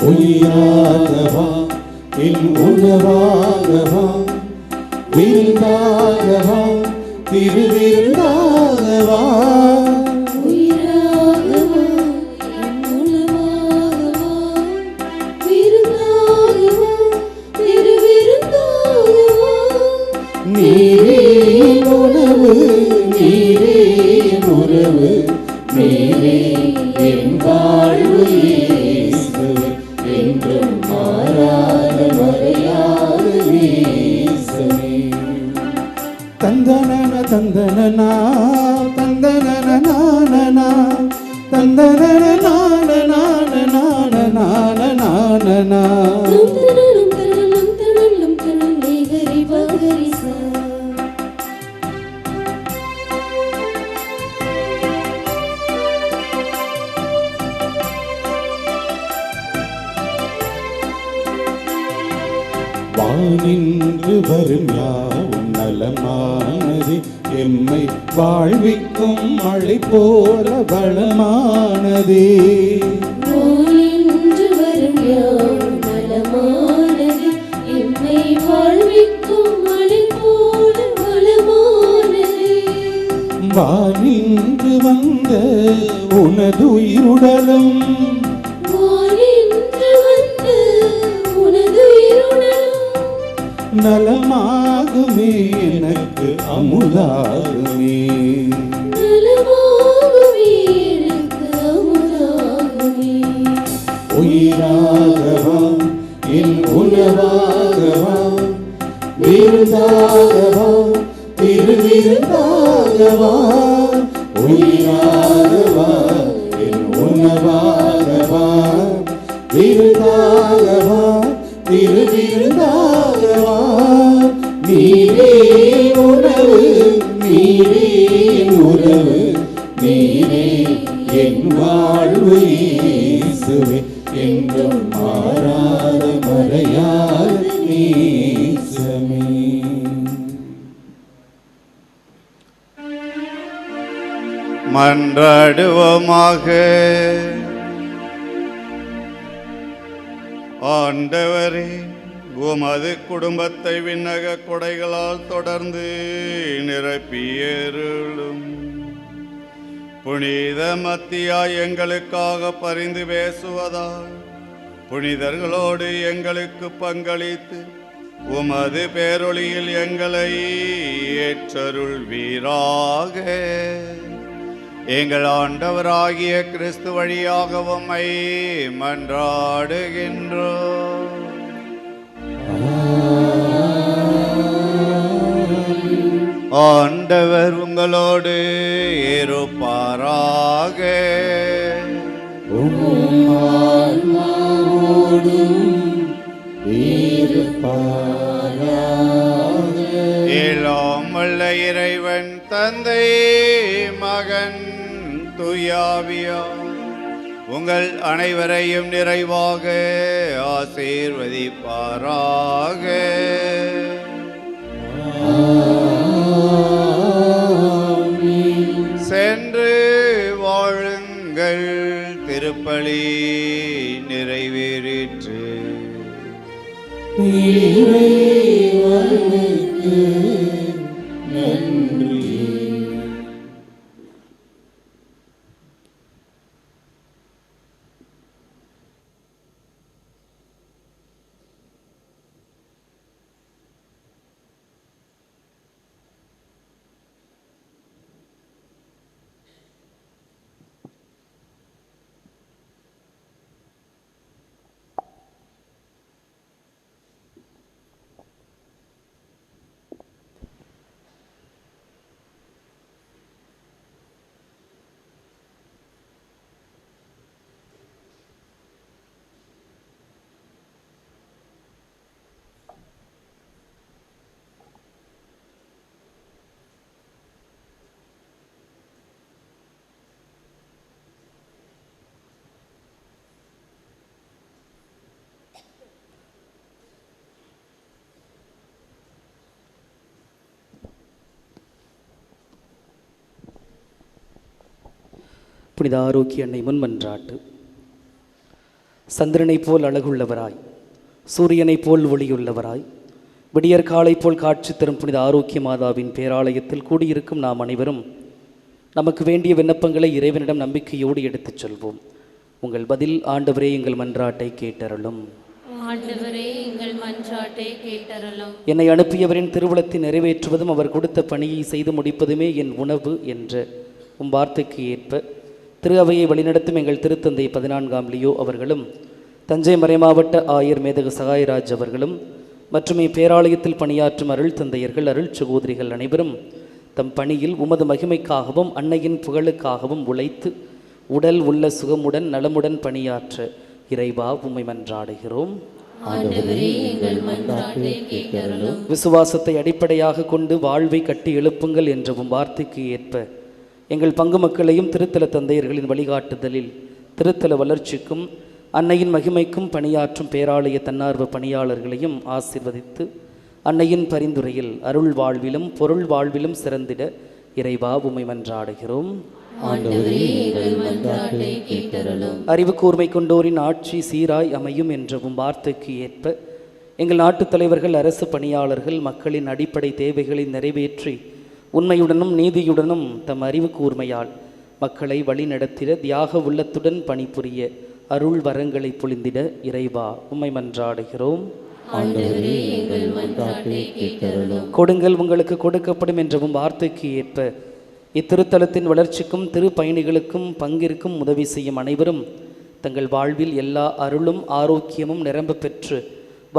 உயிராகவா, என் உணவாகவா, விருந்தாகவா, திருவிருந்தாகவா. உயிராகவா, என் உணவாகவா, விருந்தாகவா, திருவிருந்தாகவா. நீரே என் உணவு, நீரே என் உறவு, நீரே என் வாழ்வு இயேசுவே, என்றும் மாறாத மறையாத நேசமே. தந்தனன தந்தனனா, தந்தனன நானனா, தந்தனன நானனா, நானனா. தந்தனனம் தனனம் தனனம் தனனே ஹரி பகரிசா. வானின்று வரும் யாவும் நலமானது, எம்மை வாழ்விக்கும் மழை போல பலமானதே. வானின்று வரும் யாவும் நலமானது, எம்மை வாழ்விக்கும் மழை போல பலமானதே. வானின்று வந்த உனது உயிருடலும், வானின்று வந்த உனது உயிருடலும், நலமாகுமே எனக்கு அமுதாகுமே. நலமாகுமே எனக்கு அமுதாகுமே. உயிராகவா, என் உணவாகவா, விருந்தாகவா, திருவிருந்தாகவா. உயிராகவா, என் உணவாகவா, விருந்தாகவா, திருவிருந்தாகவா. நீரே உணவு, நீரே உறவு, நீரே என் வாழ்வு இயேசுவே, என்றும் மாறாத மறையாத நேசமே. மன்றாடுவோமாக. ஆண்டவரே, உமது குடும்பத்தை விண்ணக கொடைகளால் தொடர்ந்து நிரப்பியருளும். புனித மத்தியா எங்களுக்காக பரிந்து பேசுவதால் புனிதர்களோடு எங்களுக்கு பங்களித்து உமது பேரொளியில் எங்களை ஏற்றருள்வீராக. எங்கள் ஆண்டவராகிய கிறிஸ்து வழியாக உம்மை மன்றாடுகின்றோம். ஆண்டவர் உங்களோடு இருப்பாராக. எல்லாம் வல்ல இறைவன் தந்தை மகன் தூயாவியார் உங்கள் அனைவரையும் நிறைவாக ஆசீர்வதிப்பாராக. சென்று வாழுங்கள், திருப்பலி நிறைவேறிற்று. நன்றி. புனித ஆரோக்கிய அன்னை முன்மன்றாட்டு. சந்திரனைப் போல் அழகுள்ளவராய், சூரியனைப் போல் ஒளியுள்ளவராய், விடியற்காலை போல் காட்சி தரும் புனித ஆரோக்கிய மாதாவின் பேராலயத்தில் கூடியிருக்கும் நாம் அனைவரும் நமக்கு வேண்டிய விண்ணப்பங்களை இறைவனிடம் நம்பிக்கையோடு எடுத்துச் செல்வோம். உங்கள் பதில்: ஆண்டவரே எங்கள் மன்றாட்டை கேட்டருளும். ஆண்டவரே எங்கள் மன்றாட்டை கேட்டருளும். என்னை அனுப்பியவரின் திருவுளத்தை நிறைவேற்றுவதும் அவர் கொடுத்த பணியை செய்து முடிப்பதுமே என் உணவு என்ற உம் வார்த்தைக்கு ஏற்ப திரு அவையை வழிநடத்தும் எங்கள் திருத்தந்தை 14ஆம் லியோ அவர்களும், தஞ்சை மறைமாவட்ட ஆயர் மேதகு சகாயராஜ் அவர்களும் மற்றும் இப்பேராலயத்தில் பணியாற்றும் அருள் தந்தையர்கள், அருள் சகோதரிகள் அனைவரும் தம் பணியில் உமது மகிமைக்காகவும் அன்னையின் புகழுக்காகவும் உழைத்து உடல் உள்ள சுகமுடன் நலமுடன் பணியாற்ற இறைவா உம்மை மன்றாடுகிறோம். விசுவாசத்தை அடிப்படையாக கொண்டு வாழ்வை கட்டி எழுப்புங்கள் என்றவும் வார்த்தைக்கு ஏற்ப எங்கள் பங்கு மக்களையும் திருத்தல தந்தையர்களின் வழிகாட்டுதலில் திருத்தல வளர்ச்சிக்கும் அன்னையின் மகிமைக்கும் பணியாற்றும் பேராலய தன்னார்வ பணியாளர்களையும் ஆசீர்வதித்து அன்னையின் பரிந்துரையில் அருள் வாழ்விலும் பொருள் வாழ்விலும் சிறந்திட இறைவா உம்மை மன்றாடுகிறோம். அறிவு கூர்மை கொண்டோரின் ஆட்சி சீராய் அமையும் என்றவும் வார்த்தைக்கு ஏற்ப எங்கள் நாட்டுத் தலைவர்கள், அரசு பணியாளர்கள் மக்களின் அடிப்படை தேவைகளை நிறைவேற்றி உண்மையுடனும் நீதியுடனும் தம் அறிவு கூர்மையால் மக்களை வழிநடத்திட தியாக உள்ளத்துடன் பணிபுரிய அருள் வரங்களை பொழிந்திட இறைவா உம்மை மன்றாடுகிறோம். கொடுங்கள் உங்களுக்கு கொடுக்கப்படும் என்றவும் வார்த்தைக்கு ஏற்ப இத்திருத்தலத்தின் வளர்ச்சிக்கும் திரு பயணிகளுக்கும் பங்கிற்கும் உதவி செய்யும் அனைவரும் தங்கள் வாழ்வில் எல்லா அருளும் ஆரோக்கியமும் நிரம்ப பெற்று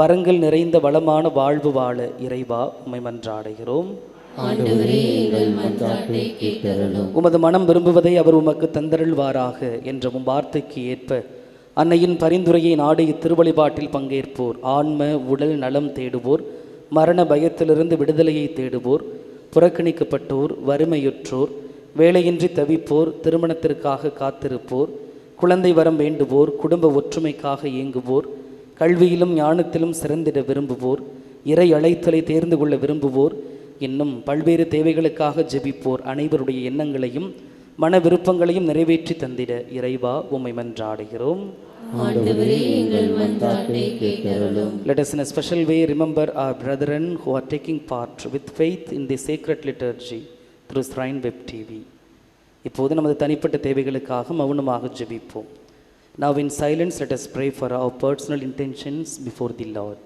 வரங்கள் நிறைந்த வளமான வாழ்வு வாழ இறைவா உம்மை மன்றாடுகிறோம். உமது மனம் விரும்புவதை அவர் உமக்கு தந்தருள்வாராக என்றவும் வார்த்தைக்கு ஏற்ப அன்னையின் பரிந்துரையை நாடு இத்திருவழிபாட்டில் பங்கேற்போர், ஆன்ம உடல் நலம் தேடுவோர், மரண பயத்திலிருந்து விடுதலையை தேடுவோர், புறக்கணிக்கப்பட்டோர், வறுமையுற்றோர், வேலையின்றி தவிப்போர், திருமணத்திற்காக காத்திருப்போர், குழந்தை வரம் வேண்டுவோர், குடும்ப ஒற்றுமைக்காக இயங்குவோர், கல்வியிலும் ஞானத்திலும் சிறந்திட விரும்புவோர், இறை அழைத்தலை தேர்ந்து கொள்ள விரும்புவோர், இன்னும் பல்வேறு தேவைகளுக்காக ஜெபிப்போர் அனைவருடைய எண்ணங்களையும் மன விருப்பங்களையும் நிறைவேற்றி தந்திட இறைவா உம்மை மன்றாடுகிறோம். ஆண்டவரே எங்கள் மன்றாட்டை கேட்டருளும். Let us in a special way remember our brethren who are taking part with faith in the sacred liturgy through Shrine Web TV. இப்போது நமது தனிப்பட்ட தேவைகளுக்காக மௌனமாக ஜெபிப்போம். Now in silence let us pray for our personal intentions before the Lord.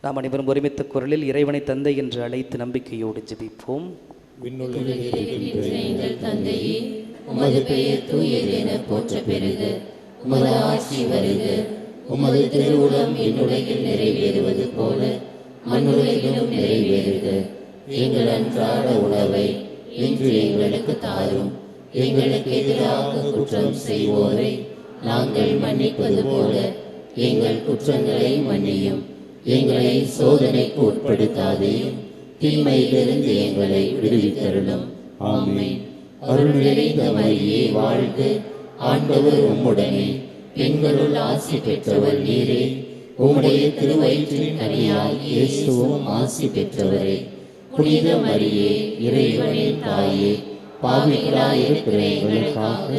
நாம் அனைவரும் ஒருமித்த குரலில் இறைவனை தந்தை என்று அழைத்து நம்பிக்கையோடு ஜெபிப்போம். எங்கள் தந்தையே, உமது பெயர் தூயது என போற்ற பெறுக. உமது ஆட்சி வருக. உமது திருவுளம் விண்ணுலகில் நிறைவேறுவது போல மண்ணுலகிலும் நிறைவேறுக. எங்கள் அன்றாட உணவை இன்று எங்களுக்கு தாரும். எங்களுக்கு எதிராக குற்றம் செய்வோரை நாங்கள் மன்னிப்பது போல எங்கள் குற்றங்களை மன்னியும். எங்களை சோதனைக்கு உட்படுத்தாதேயும், தீமையிலிருந்து எங்களை விடுவித்தருளும். ஆமென். அருள் நிறைந்த மரியே வாழ்க. ஆண்டவர் உம்முடனே, பெண்களுள் ஆசி பெற்றவர் நீரே. உம்முடைய திருவயிற்றின் கனியாய் இயேசுவும் ஆசி பெற்றவரே. புனித மரியே, இறைவனின் தாயே, பாவிகளாயிருக்கிற எங்களுக்காக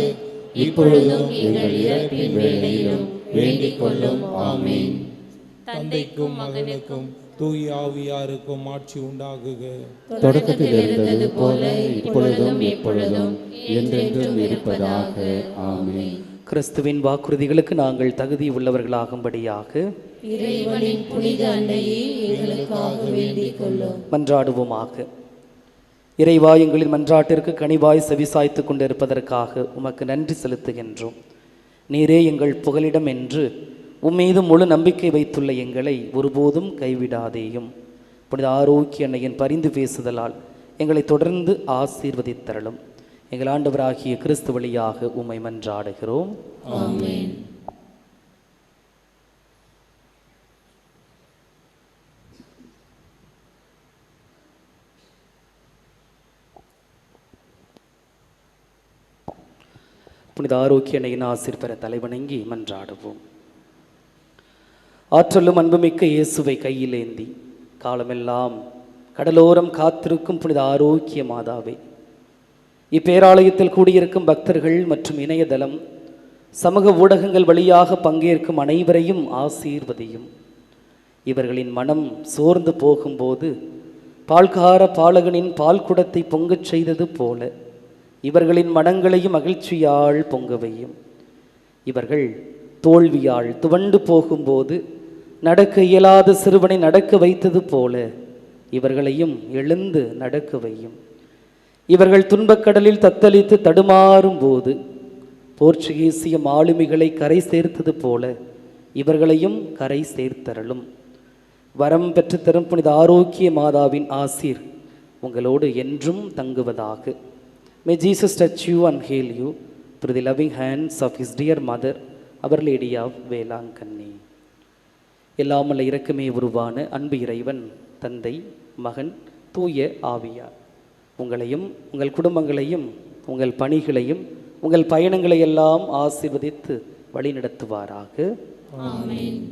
இப்பொழுதும் எங்கள் இறப்பின் வேளையிலும் வேண்டிக் கொள்ளும். ஆமென். தந்தைக்கும் மகனுக்கும் தூய ஆவியாருக்கும் ஆட்சி உண்டாகுக. தொடக்கத்தில் இருந்தது போல இப்பொழுதும் எப்பொழுதும் என்றென்றும் இருப்பதாக. ஆமென். கிறிஸ்துவின் வாக்குறுதிகளுக்கு நாங்கள் தகுதி உள்ளவர்களாகும்படியாக இறைவனின் புனித அன்னையே எங்களுக்காக வேண்டிக் கொள்ளும். மன்றாடுவோமாக. இறைவா, எங்களின் மன்றாட்டிற்கு கனிவாய் செவிசாய்த்து கொண்டிருப்பதற்காக உமக்கு நன்றி செலுத்துகின்றோம். நீரே எங்கள் புகலிடம் என்று உம்மீது முழு நம்பிக்கை வைத்துள்ள எங்களை ஒருபோதும் கைவிடாதேயும். புனித ஆரோக்கிய அன்னையின் பரிந்து பேசுதலால் எங்களை தொடர்ந்து ஆசீர்வதித்தருளும். எங்கள் ஆண்டவராகிய கிறிஸ்து வழியாக உம்மை மன்றாடுகிறோம். ஆமென். புனித ஆரோக்கிய அன்னையின் ஆசீர் பெற தலைவணங்கி மன்றாடுவோம். ஆற்றலும் அன்புமிக்க இயேசுவை கையிலேந்தி காலமெல்லாம் கடலோரம் காத்திருக்கும் புனித ஆரோக்கிய மாதாவே, இப்பேராலயத்தில் கூடியிருக்கும் பக்தர்கள் மற்றும் இணையதளம் சமூக ஊடகங்கள் வழியாக பங்கேற்கும் அனைவரையும் ஆசீர்வதியும். இவர்களின் மனம் சோர்ந்து போகும்போது பால்கார பாலகனின் பால் குடத்தை பொங்கச் செய்தது போல இவர்களின் மனங்களையும் மகிழ்ச்சியால் பொங்கவையும். இவர்கள் தோல்வியால் துவண்டு போகும்போது நடக்க இயலாத சிறுவனை நடக்க வைத்தது போல இவர்களையும் எழுந்து நடக்க வையும். இவர்கள் துன்பக்கடலில் தத்தளித்து தடுமாறும் போது போர்ச்சுகீசிய மாலுமிகளை கரை சேர்த்தது போல இவர்களையும் கரை சேர்த்தரலும். வரம் பெற்றுத்தரும் புனித ஆரோக்கிய மாதாவின் ஆசீர் உங்களோடு என்றும் தங்குவதாக. May Jesus touch you and heal you through the loving hands of his dear mother, Our Lady of Velankanni. எல்லாமல்ல இரக்கமே உருவான அன்பு இறைவன் தந்தை, மகன், தூய ஆவியார் உங்களையும் உங்கள் குடும்பங்களையும் உங்கள் பணிகளையும் உங்கள் பயணங்களை எல்லாம் ஆசீர்வதித்து வழிநடத்துவாராக. ஆமென்.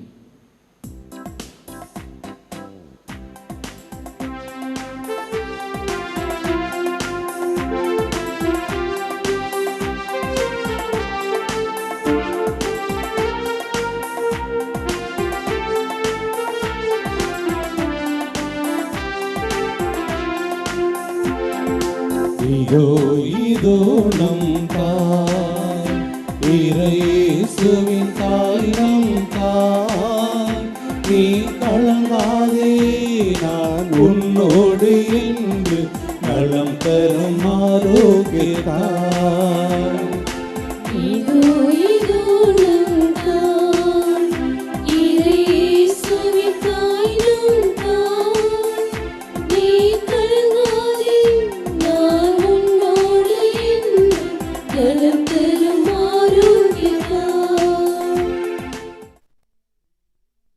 இதோ இதோ நம் தாய், இயேசுவின் தாய் நம் தாய். நீ கலங்காதே, நான் உன்னோடு என்று நலம் தரும் ஆரோக்கிய தாய்.